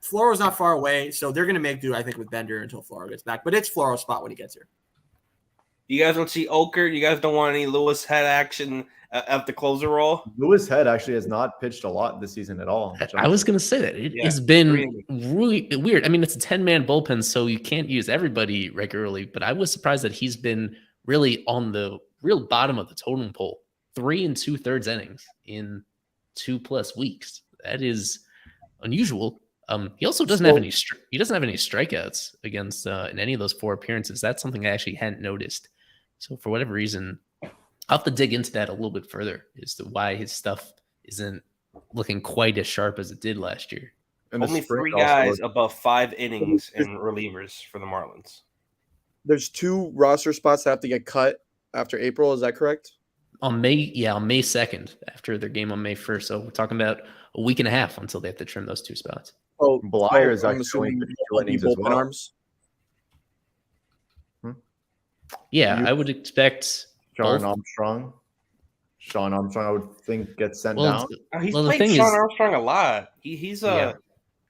Floro's not far away, so they're going to make do, I think, with Bender until Floro gets back. But it's Floro's spot when he gets here. You guys don't see Oker? You guys don't want any Lewis Head action at the closer role? Lewis Head actually has not pitched a lot this season at all. I was going to say that. It's been really weird. I mean, it's a 10-man bullpen, so you can't use everybody regularly, but I was surprised that he's been really on the real bottom of the totem pole. 3 2/3 innings in 2+ weeks. That is unusual. He also doesn't have any strikeouts against in any of those 4 appearances. That's something I actually hadn't noticed. So for whatever reason, I'll have to dig into that a little bit further as to why his stuff isn't looking quite as sharp as it did last year. And only 3 guys above 5 innings in relievers for the Marlins. There's 2 roster spots that have to get cut after April. Is that correct? On May 2nd, after their game on May 1st. So we're talking about a week and a half until they have to trim those 2 spots. Oh, Blyer is I'm actually assuming 2 innings as bullpen well. arms. Yeah, I would expect Sean Armstrong, I would think, gets sent down. He's played Sean Armstrong a lot. He's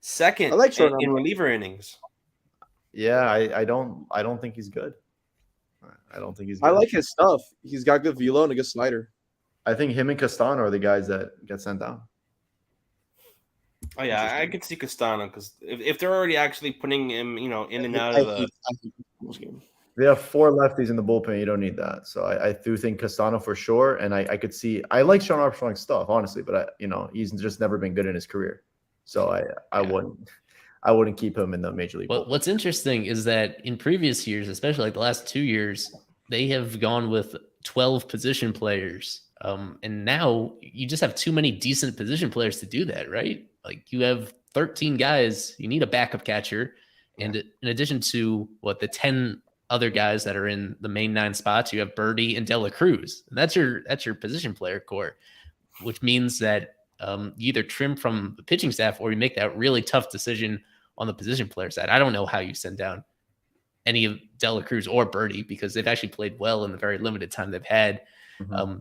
second I like in reliever innings. Yeah, I don't think he's good. I don't think he's good. I like his stuff. He's got good velo and a good slider. I think him and Castano are the guys that get sent down. Oh yeah, I could see Castano because if they're already actually putting him, in and out of the game. They have 4 lefties in the bullpen. You don't need that. So I do think Castano for sure. And I could see, I like Sean Armstrong's stuff, honestly, but he's just never been good in his career. So I wouldn't keep him in the major league. But what's interesting is that in previous years, especially like the last 2 years, they have gone with 12 position players. And now you just have too many decent position players to do that, right? Like you have 13 guys, you need a backup catcher. And in addition to the 10 other guys that are in the main 9 spots, you have Birdie and Dela Cruz. And that's your position player core, which means that you either trim from the pitching staff or you make that really tough decision on the position player side. I don't know how you send down any of Dela Cruz or Birdie because they've actually played well in the very limited time they've had. Mm-hmm.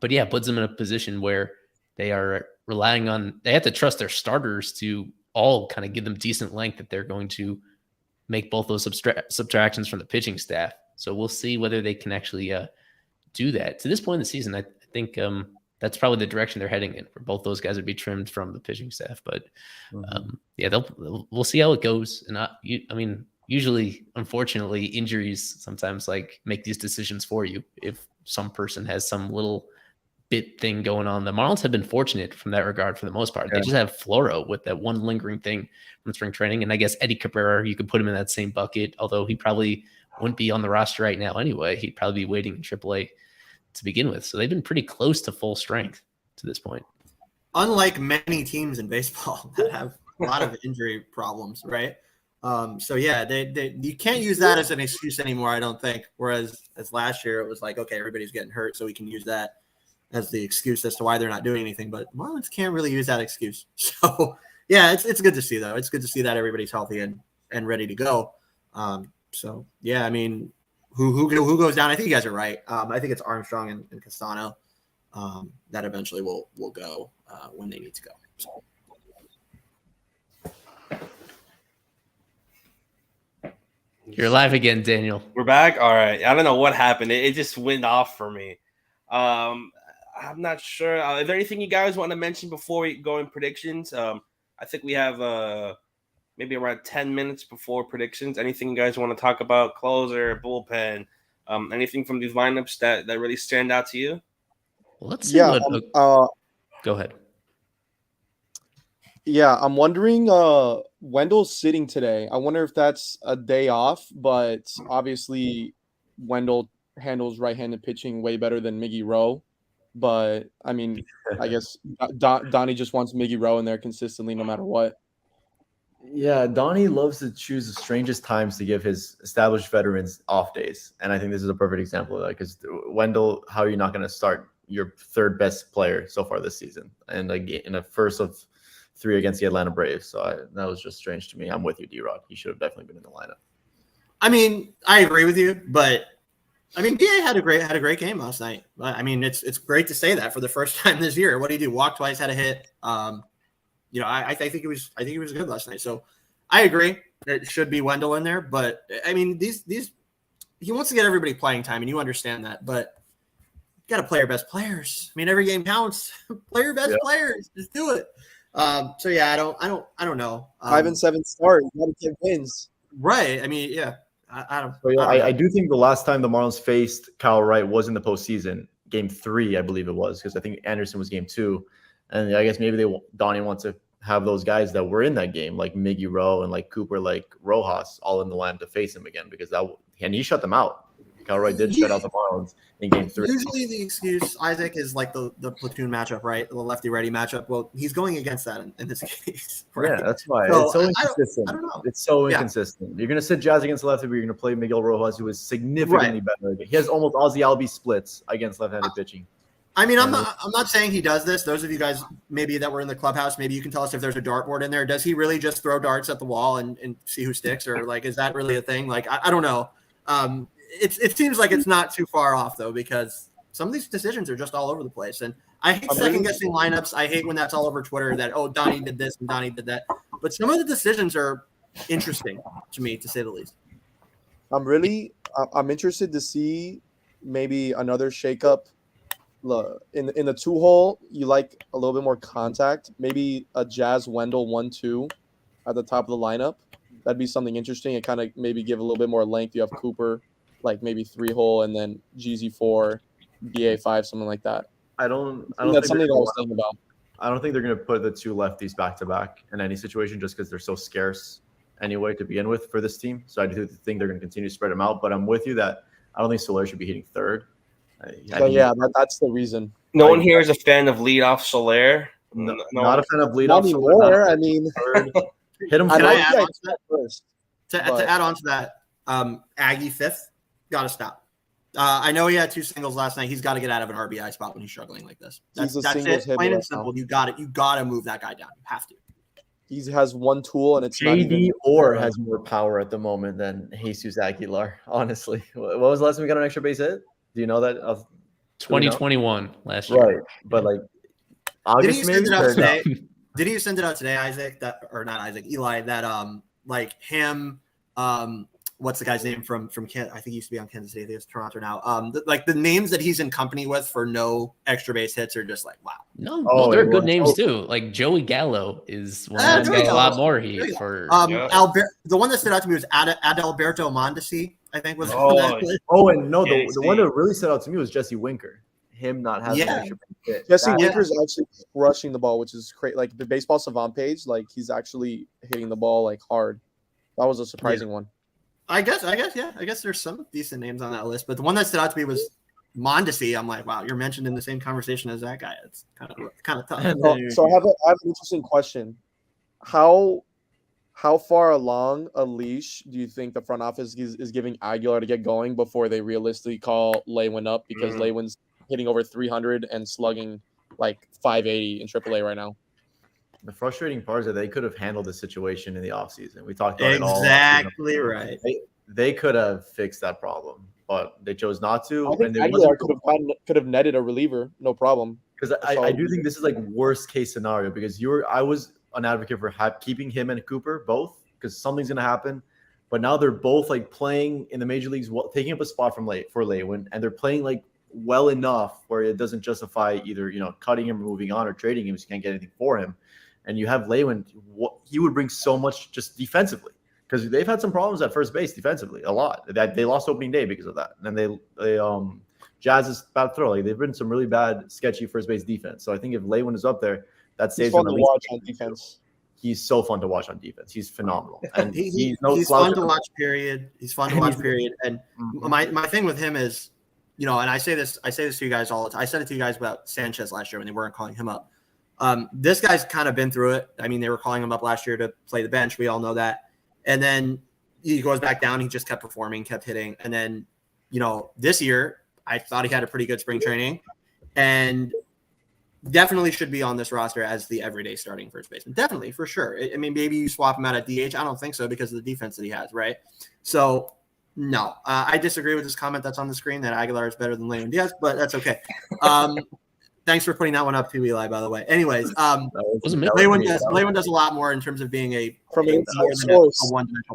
But yeah, puts them in a position where they are relying on, they have to trust their starters to all kind of give them decent length that they're going to make both those subtractions from the pitching staff. So we'll see whether they can actually do that. To this point in the season, I think that's probably the direction they're heading in, where both those guys would be trimmed from the pitching staff. But we'll see how it goes. And usually, unfortunately, injuries sometimes make these decisions for you. If some person has some little bit thing going on, the Marlins have been fortunate from that regard for the most part. They just have Floro with that one lingering thing from spring training. And I guess Eddie Cabrera, you could put him in that same bucket, although he probably wouldn't be on the roster right now anyway. He'd probably be waiting in AAA to begin with. So they've been pretty close to full strength to this point. Unlike many teams in baseball that have a lot of injury problems, right? So yeah, they you can't use that as an excuse anymore, I don't think. Whereas as last year, it was like, okay, everybody's getting hurt, so we can use that as the excuse as to why they're not doing anything. But Marlins can't really use that excuse. So yeah, it's good to see though. It's good to see that everybody's healthy and ready to go. So yeah, I mean, who goes down? I think you guys are right. I think it's Armstrong and Castano that eventually will go when they need to go. So. You're live again, Daniel. We're back. All right. I don't know what happened. It just went off for me. I'm not sure. Is there anything you guys want to mention before we go in predictions? I think we have maybe around 10 minutes before predictions. Anything you guys want to talk about? Closer, bullpen, anything from these lineups that really stand out to you? Well, let's see Yeah. what. Go ahead. Yeah, I'm wondering. Wendell's sitting today. I wonder if that's a day off, but obviously, Wendell handles right-handed pitching way better than Miggy Rowe. But I mean, I guess Donnie just wants Miggy Rowe in there consistently, no matter what. Yeah, Donnie loves to choose the strangest times to give his established veterans off days. And I think this is a perfect example of that because Wendell, how are you not going to start your third best player so far this season? And like in a first of 3 against the Atlanta Braves. So that was just strange to me. I'm with you, D-Rod. He should have definitely been in the lineup. I mean, I agree with you, but I mean, BA had a great game last night. I mean, it's great to say that for the first time this year. What did he do? Walked twice, had a hit. You know, I think he was good last night. So I agree. It should be Wendell in there, but I mean, these he wants to get everybody playing time, and you understand that. But you got to play your best players. I mean, every game counts. Play your best players. Just do it. So yeah, I don't know. 5-7 start. You got to get wins. Right. I mean, yeah. I don't. So, yeah, I don't know. I do think the last time the Marlins faced Kyle Wright was in the postseason, Game 3, I believe it was, because I think Anderson was Game 2, and I guess maybe Donnie wants to have those guys that were in that game, like Miggy Rowe and like Cooper, like Rojas, all in the line to face him again because he shut them out. Kyle Wright did shut out the Marlins in Game 3. Usually the excuse, Isaac, is like the platoon matchup, right? The lefty-righty matchup. Well, he's going against that in this case. Right? Yeah, that's why. So, it's so inconsistent. I don't know. It's so inconsistent. You're going to sit Jazz against the lefty, but you're going to play Miguel Rojas, who is significantly better. He has almost Ozzie Albies splits against left-handed pitching. I mean, I'm not saying he does this. Those of you guys maybe that were in the clubhouse, maybe you can tell us if there's a dartboard in there. Does he really just throw darts at the wall and see who sticks? Or like, is that really a thing? Like, I don't know. It seems like it's not too far off though, because some of these decisions are just all over the place. And I hate second guessing lineups. I hate when that's all over Twitter that, oh, Donnie did this and Donnie did that. But some of the decisions are interesting to me, to say the least. I'm interested to see maybe another shakeup. In the 2-hole, you like a little bit more contact. Maybe a Jazz Wendell 1-2 at the top of the lineup. That'd be something interesting. And kind of maybe give a little bit more length. You have Cooper, like maybe 3-hole, and then GZ 4, BA 5, something like that. I don't that's something I was thinking about. I don't think they're going to put the 2 lefties back to back in any situation, just because they're so scarce anyway to begin with for this team. So I do think they're going to continue to spread them out. But I'm with you that I don't think Soler should be hitting third. That's the reason. No one here is a fan of leadoff Soler. No, not a fan of leadoff. Not anymore. I mean, hit him. To add to on to that, Aggie 5th, got to stop. I know he had 2 singles last night. He's got to get out of an RBI spot when he's struggling like this. That's it. Plain and simple. You got to move that guy down. You have to. He has one tool, and it's JD Orr has more power at the moment than Jesus Aguilar. Honestly, what was the last time we got an extra base hit? Do you know that? 2021 last year. Right, but like August, did he send it out today, Isaac? Eli. That like him. What's the guy's name from Kansas? I think he used to be on Kansas City. I think it's Toronto now. Like the names that he's in company with for no extra base hits are just like, wow. No, they're good names too. Like Joey Gallo is one that's got a lot more heat for. The one that stood out to me was Adalberto Mondesi, I think was. The one that really stood out to me was Jesse Winker. Him not having an extra base hit. Jesse Winker's actually crushing the ball, which is great. Like the Baseball Savant page, like he's actually hitting the ball like hard. That was a surprising one. I guess there's some decent names on that list, but the one that stood out to me was Mondesi. I'm like, wow, you're mentioned in the same conversation as that guy. It's kind of tough. So I have an interesting question. How far along a leash do you think the front office is giving Aguilar to get going before they realistically call Lewin up? Because Lewin's hitting over 300 and slugging like 580 in AAA right now. The frustrating part is that they could have handled the situation in the offseason. We talked about exactly it all. Right. They could have fixed that problem, but they chose not to. I think Aguilar could have netted a reliever, no problem. Because I do think this is like worst case scenario. Because I was an advocate for keeping him and Cooper both, because something's gonna happen. But now they're both like playing in the major leagues, taking up a spot for Lewin, and they're playing like well enough where it doesn't justify either cutting him, moving on, or trading him. So you can't get anything for him. and you have Lewin, he would bring so much just defensively, because they've had some problems at first base defensively a lot. That they lost opening day because of that, and then they Jazz is bad throw. Like they've been some really bad, sketchy first base defense. So I think if Lewin is up there, that saves He's him fun at to least. watch on defense. He's so fun to watch on defense. He's phenomenal, and he's no fun to watch. Period. He's fun to And watch. he's- Period. And my thing with him is, and I say this to you guys all the time. I said it to you guys about Sanchez last year when they weren't calling him up. This guy's kind of been through it. I mean, they were calling him up last year to play the bench. We all know that. And then he goes back down. He just kept performing, kept hitting. And then, this year, I thought he had a pretty good spring training and definitely should be on this roster as the everyday starting first baseman. Definitely, for sure. I mean, maybe you swap him out at DH. I don't think so because of the defense that he has, right? So, no. I disagree with this comment that's on the screen that Aguilar is better than Lewin Diaz, but that's okay. Thanks for putting that one up too, Eli, by the way. Anyways, Lewin does a lot more in terms of being a one-dimensional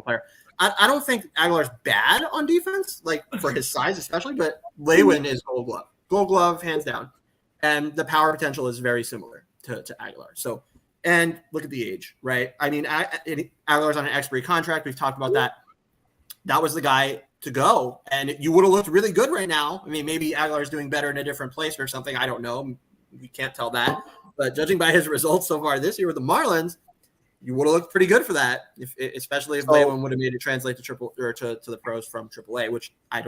player. I don't think Aguilar's bad on defense, like for his size especially, but Lewin is Gold Glove. Gold Glove, hands down. And the power potential is very similar to Aguilar. So, and look at the age, right? I mean, Aguilar's on an expiry contract. We've talked about that. That was the guy to go. And you would have looked really good right now. I mean, maybe Aguilar's doing better in a different place or something. I don't know. We can't tell that. But judging by his results so far this year with the Marlins, you would have looked pretty good for that, especially if Lewin would have made it translate to the pros from AAA, which I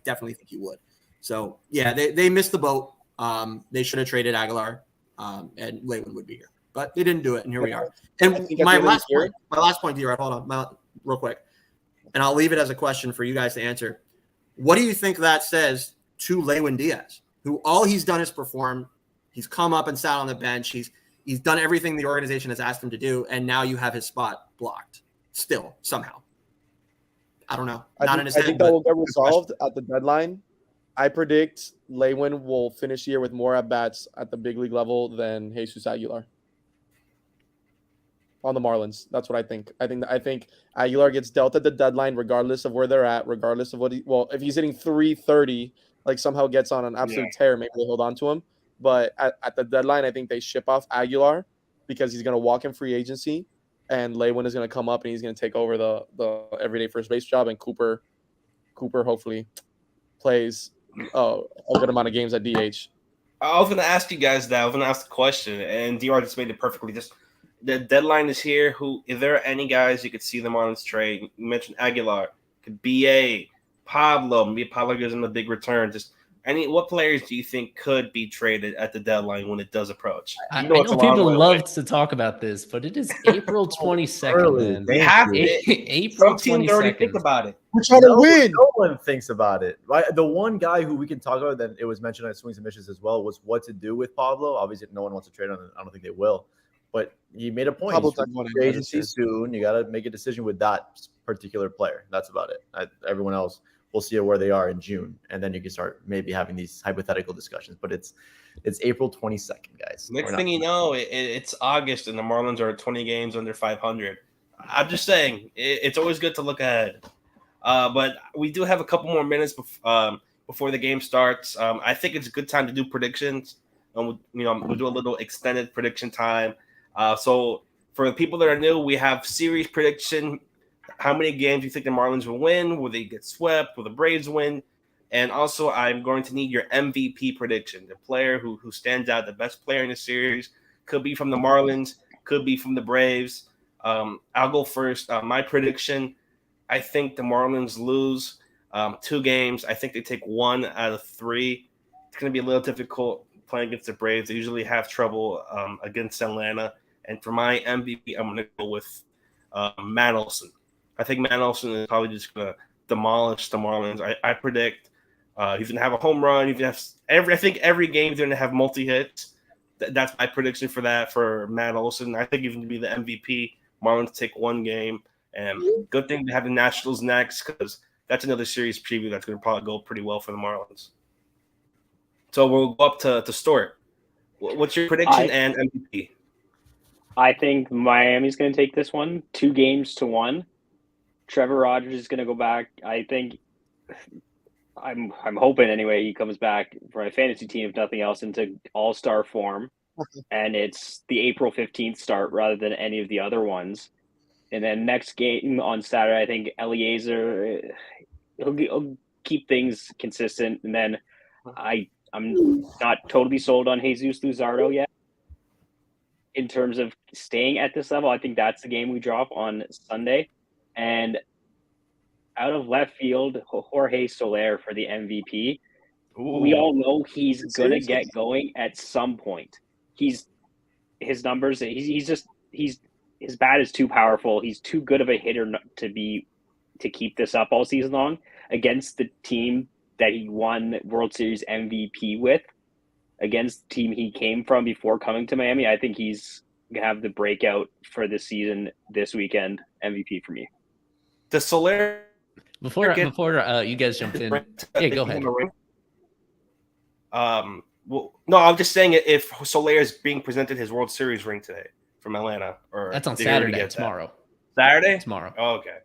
definitely think he would. So yeah, they missed the boat. They should have traded Aguilar, and Lewin would be here, but they didn't do it, and here we are. And my last point, D-Rod, hold on, real quick, and I'll leave it as a question for you guys to answer. What do you think that says to Lewin Diaz, who all he's done is perform? He's come up and sat on the bench. He's done everything the organization has asked him to do, and now you have his spot blocked still somehow. I don't know. I think that will get resolved at the deadline. I predict Lewin will finish the year with more at-bats at the big league level than Jesus Aguilar on the Marlins. That's what I think. I think Aguilar gets dealt at the deadline regardless of where they're at, regardless of if he's hitting 330, like somehow gets on an absolute tear, maybe they hold on to him. But at the deadline, I think they ship off Aguilar because he's going to walk in free agency, and Lewin is going to come up and he's going to take over the everyday first base job, and Cooper hopefully plays a good amount of games at DH. I was going to ask you guys that. I was going to ask the question, and DR just made it perfectly. Just the deadline is here. Is there any guys you could see the Marlins trade? You mentioned Aguilar, could BA, Pablo. Maybe Pablo gives him a big return. Just what players do you think could be traded at the deadline when it does approach? I know people love to talk about this, but it is April 22nd. We have April 22nd. Already think about it. We're trying to win. No one thinks about it. Right? The one guy who we can talk about that it was mentioned at Swings and Missions as well was what to do with Pablo. Obviously, no one wants to trade on it. I don't think they will. But he made a point. Pablo's free agency soon. You got to make a decision with that particular player. That's about it. Everyone else, we'll see where they are in June, and then you can start maybe having these hypothetical discussions. But it's April 22nd, guys. Next thing you know, it's August, and the Marlins are 20 games under 500. I'm just saying, it's always good to look ahead. But we do have a couple more minutes before the game starts. I think it's a good time to do predictions. We'll do a little extended prediction time. So for the people that are new, we have series prediction. How many games do you think the Marlins will win? Will they get swept? Will the Braves win? And also, I'm going to need your MVP prediction. The player who stands out, the best player in the series, could be from the Marlins, could be from the Braves. I'll go first. My prediction, I think the Marlins lose 2 games. I think they take 1 out of 3. It's going to be a little difficult playing against the Braves. They usually have trouble against Atlanta. And for my MVP, I'm going to go with Matt Olson. I think Matt Olson is probably just going to demolish the Marlins. I predict he's going to have a home run. I think every game they're going to have multi-hits. That's my prediction for that for Matt Olson. I think he's going to be the MVP. Marlins take 1 game. And good thing to have the Nationals next because that's another series preview that's going to probably go pretty well for the Marlins. So we'll go up to Stuart. What's your prediction and MVP? I think Miami's going to take this one 2-1. Trevor Rogers is going to go back. I think I'm hoping anyway he comes back for my fantasy team, if nothing else, into all-star form. and it's the April 15th start rather than any of the other ones. And then next game on Saturday, I think Eliezer, he'll keep things consistent. And then I'm not totally sold on Jesus Luzardo yet in terms of staying at this level. I think that's the game we drop on Sunday. And out of left field, Jorge Soler for the MVP. We all know he's going to get going at some point. His numbers, his bat is too powerful. He's too good of a hitter to keep this up all season long against the team that he won World Series MVP with, against the team he came from before coming to Miami. I think he's going to have the breakout for the season this weekend. MVP for me. The Soler Before you guys jump in, yeah, go ahead. Well, no, I'm just saying if Soler is being presented his World Series ring today from Atlanta, or that's on Saturday. Tomorrow. Saturday. Tomorrow. Oh, okay.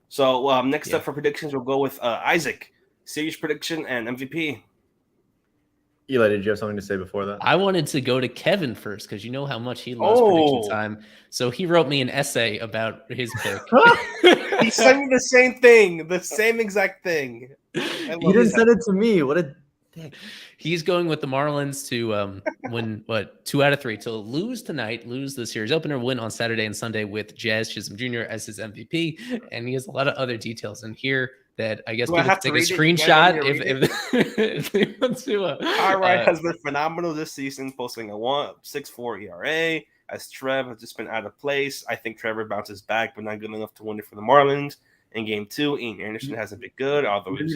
So next up for predictions, we'll go with Isaac, series prediction and MVP. Eli, did you have something to say before that? I wanted to go to Kevin first because you know how much he loves prediction time. So he wrote me an essay about his pick. He sent me the same thing, the same exact thing. You didn't send it to me. What a dick. He's going with the Marlins to win 2 out of 3 to lose tonight, lose the series opener, win on Saturday and Sunday with Jazz Chisholm Jr. as his MVP, and he has a lot of other details in here that I guess people have to take a screenshot if they want to. Cartwright has been phenomenal this season, posting a 1.64 ERA. As Trev has just been out of place. I think Trevor bounces back, but not good enough to win it for the Marlins. In game 2, Ian Anderson hasn't been good, although he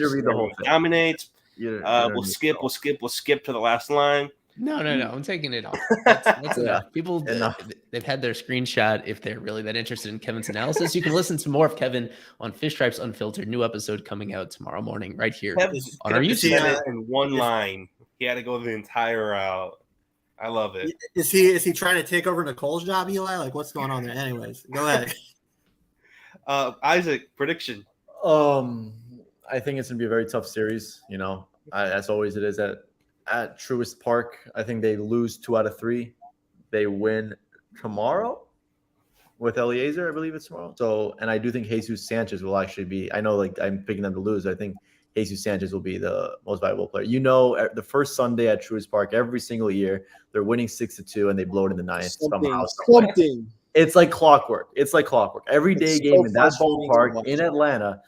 dominates. We'll skip to the last line. No. I'm taking it off. That's enough. People, they've had their screenshot. If they're really that interested in Kevin's analysis, you can listen to more of Kevin on Fish Stripes Unfiltered. New episode coming out tomorrow morning, right here on our YouTube. In one line, he had to go the entire route. I love it. Is he trying to take over Nicole's job, Eli? Like, what's going on there? Anyways, go ahead. Isaac, prediction. I think it's gonna be a very tough series. You know, as always it is at Truist Park. I think they lose 2 out of 3. They win tomorrow with Eliezer, I believe it's tomorrow. So, and I do think Jesus Sanchez will actually be. I know, like, I'm picking them to lose. I think Jesus Sanchez will be the most valuable player. You know, the first Sunday at Truist Park every single year, they're winning 6-2 and they blow it in the ninth somehow. It's like clockwork. Every day game in that ballpark in Atlanta,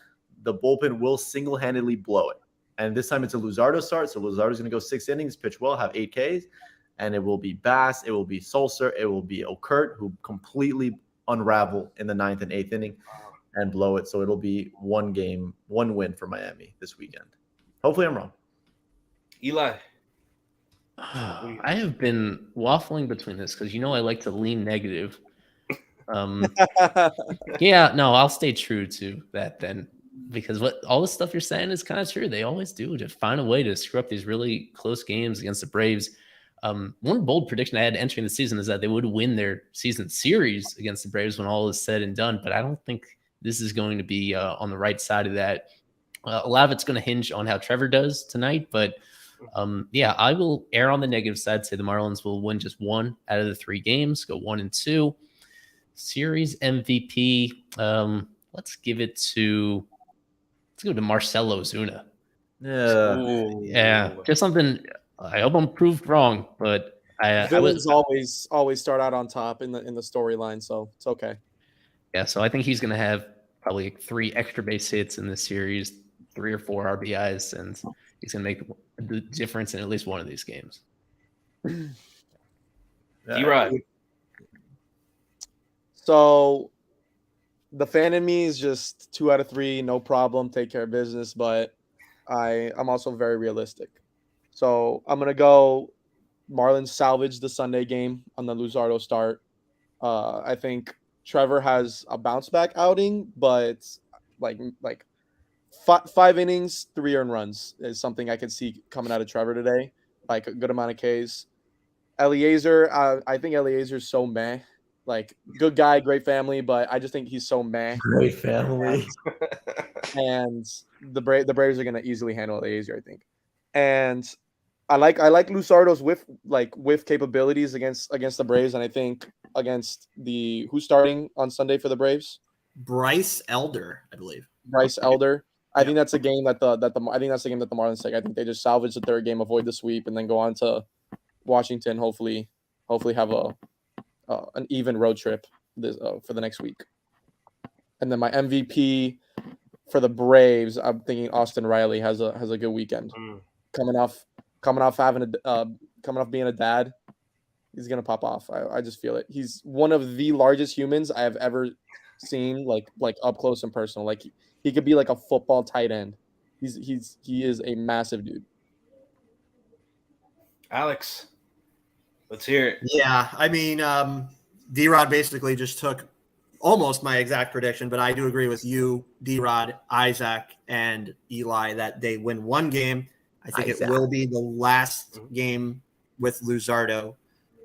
the bullpen will single-handedly blow it. And this time it's a Luzardo start. So Luzardo's going to go 6 innings, pitch well, have 8 Ks. And it will be Bass, it will be Sulcer, it will be Okert, who completely unravel in the 9th and 8th inning and blow it. So it'll be 1 game, 1 win for Miami this weekend. Hopefully I'm wrong. Eli. I have been waffling between this because I like to lean negative. Yeah, no, I'll stay true to that then, because all the stuff you're saying is kind of true. They always do to find a way to screw up these really close games against the Braves. One bold prediction I had entering the season is that they would win their season series against the Braves when all is said and done, but I don't think this is going to be on the right side of that. A lot of it's going to hinge on how Trevor does tonight, but yeah, I will err on the negative side, say the Marlins will win just 1 out of the 3 games, go 1-2. Series MVP, let's give it to Marcell Ozuna. Yeah, just something. I hope I'm proved wrong, but villains always start out on top in the storyline, so it's okay. Yeah, so I think he's going to have probably 3 extra base hits in this series, 3 or 4 RBIs, and he's going to make the difference in at least one of these games. D-Rod. So the fan in me is just 2 out of 3, no problem, take care of business, but I'm also very realistic. So I'm going to go Marlins salvage the Sunday game on the Luzardo start. I think Trevor has a bounce back outing, but like 5 innings, 3 earned runs is something I could see coming out of Trevor today, like a good amount of Ks. Eliezer, I think Eliezer's so meh. Like, good guy, great family, but I just think he's so meh. Great family. And the Braves are going to easily handle Eliezer, I think. And I like Luzardo's whiff capabilities against the Braves, and I think against who's starting on Sunday for the Braves? Bryce Elder, I believe. Bryce Elder. I think that's a game that the Marlins take. I think they just salvage the third game, avoid the sweep, and then go on to Washington. Hopefully have an even road trip for the next week. And then my MVP for the Braves, I'm thinking Austin Riley has a good weekend. Coming off being a dad, he's gonna pop off. I just feel it. He's one of the largest humans I have ever seen, like up close and personal. Like he could be like a football tight end. He is a massive dude. Alex, let's hear it. Yeah, I mean, D-Rod basically just took almost my exact prediction, but I do agree with you, D-Rod, Isaac, and Eli that they win one game. I think it will be the last game with Luzardo.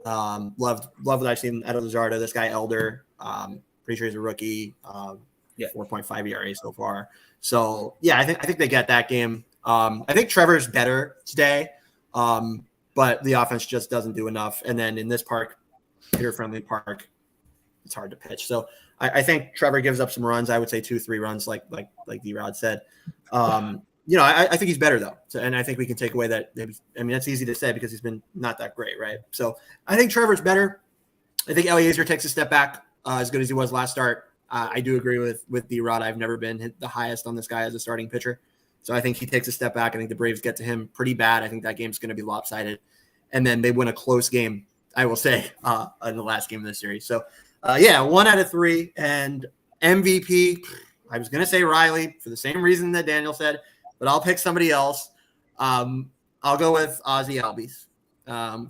Loved what I've seen out of Luzardo. This guy Elder, pretty sure he's a rookie. 4.5 ERA so far. So yeah, I think they get that game. I think Trevor's better today, but the offense just doesn't do enough. And then in this park, hitter-friendly park, it's hard to pitch. So I think Trevor gives up some runs. I would say 2-3 runs, like D-Rod said. I think he's better though, and I think we can take away that. I mean, that's easy to say because he's been not that great, right? So I think Trevor's better. I think Eliezer takes a step back, as good as he was last start. I do agree with D-Rod. I've never been the highest on this guy as a starting pitcher, so I think he takes a step back. I think the Braves get to him pretty bad. I think that game's going to be lopsided, and then they win a close game, I will say, in the last game of the series. So 1 out of 3, and MVP. I was going to say Riley for the same reason that Daniel said, but I'll pick somebody else. I'll go with Ozzie Albies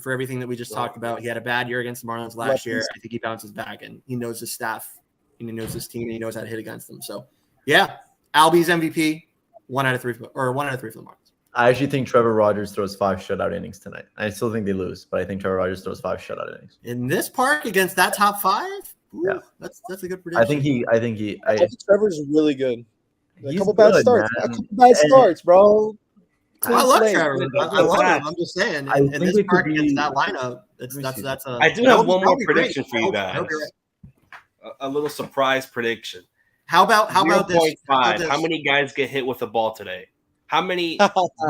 for everything that we just talked about. He had a bad year against the Marlins last year. I think he bounces back, and he knows his staff, and he knows his team, and he knows how to hit against them. So, yeah, Albies MVP, 1 out of 3 for the Marlins. I actually think Trevor Rogers throws 5 shutout innings tonight. I still think they lose, but I think Trevor Rogers throws 5 shutout innings. In this park against that top 5? Ooh, yeah. That's a good prediction. I think Trevor's really good. A couple good, bad starts, bro. I love Trevor. I love him. I'm just saying. In this park against that lineup, that's a. I do have one more prediction for you guys. A little surprise prediction. How about this? 0.5. How many guys get hit with the ball today? How many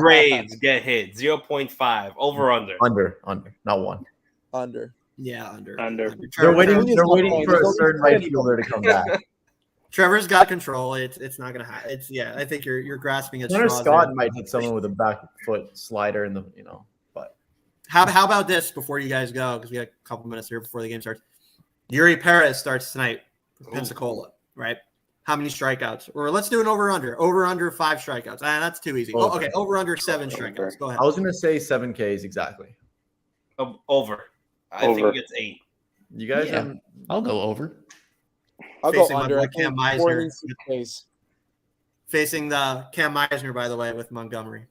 Braves get hit? 0.5. Over under. Under. Not 1. Under. Yeah, under. They're waiting for a certain right fielder to come back. Trevor's got control. It's not gonna happen. I think you're grasping at straws. Scott might hit someone with a back foot slider in the but how about this before you guys go, because we got a couple minutes here before the game starts. Yuri Perez starts tonight for Pensacola, right? How many strikeouts? Or let's do an over-under. Over-under 5 strikeouts. That's too easy. Oh, okay, over-under 7 strikeouts. Go ahead. I was going to say 7 Ks exactly. Over. I think it's 8. You guys I'll go over. I'll go under. Cam Meisner. Facing the Cam Meisner, by the way, with Montgomery.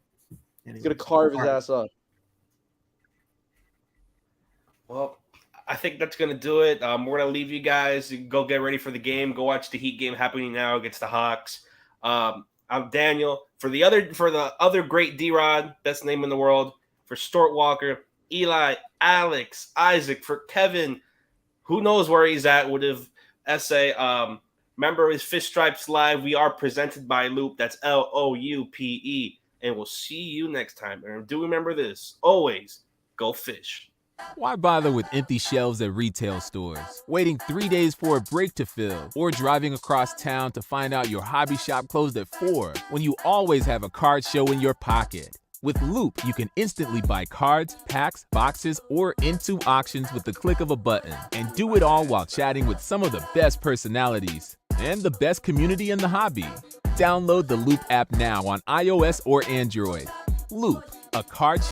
He's going to carve his ass up. Well, I think that's going to do it. We're going to leave you guys. You go get ready for the game. Go watch the Heat game happening now against the Hawks. I'm Daniel. For the other great D-Rod, best name in the world, for Stuart Walker, Eli, Alex, Isaac, for Kevin, who knows where he's at with his essay. Remember his Fish Stripes Live. We are presented by Loop. That's Loupe. And we'll see you next time. And do remember this. Always go fish. Why bother with empty shelves at retail stores, waiting 3 days for a break to fill, or driving across town to find out your hobby shop closed at 4 when you always have a card show in your pocket? With Loop, you can instantly buy cards, packs, boxes, or into auctions with the click of a button, and do it all while chatting with some of the best personalities and the best community in the hobby. Download the Loop app now on iOS or Android. Loop, a card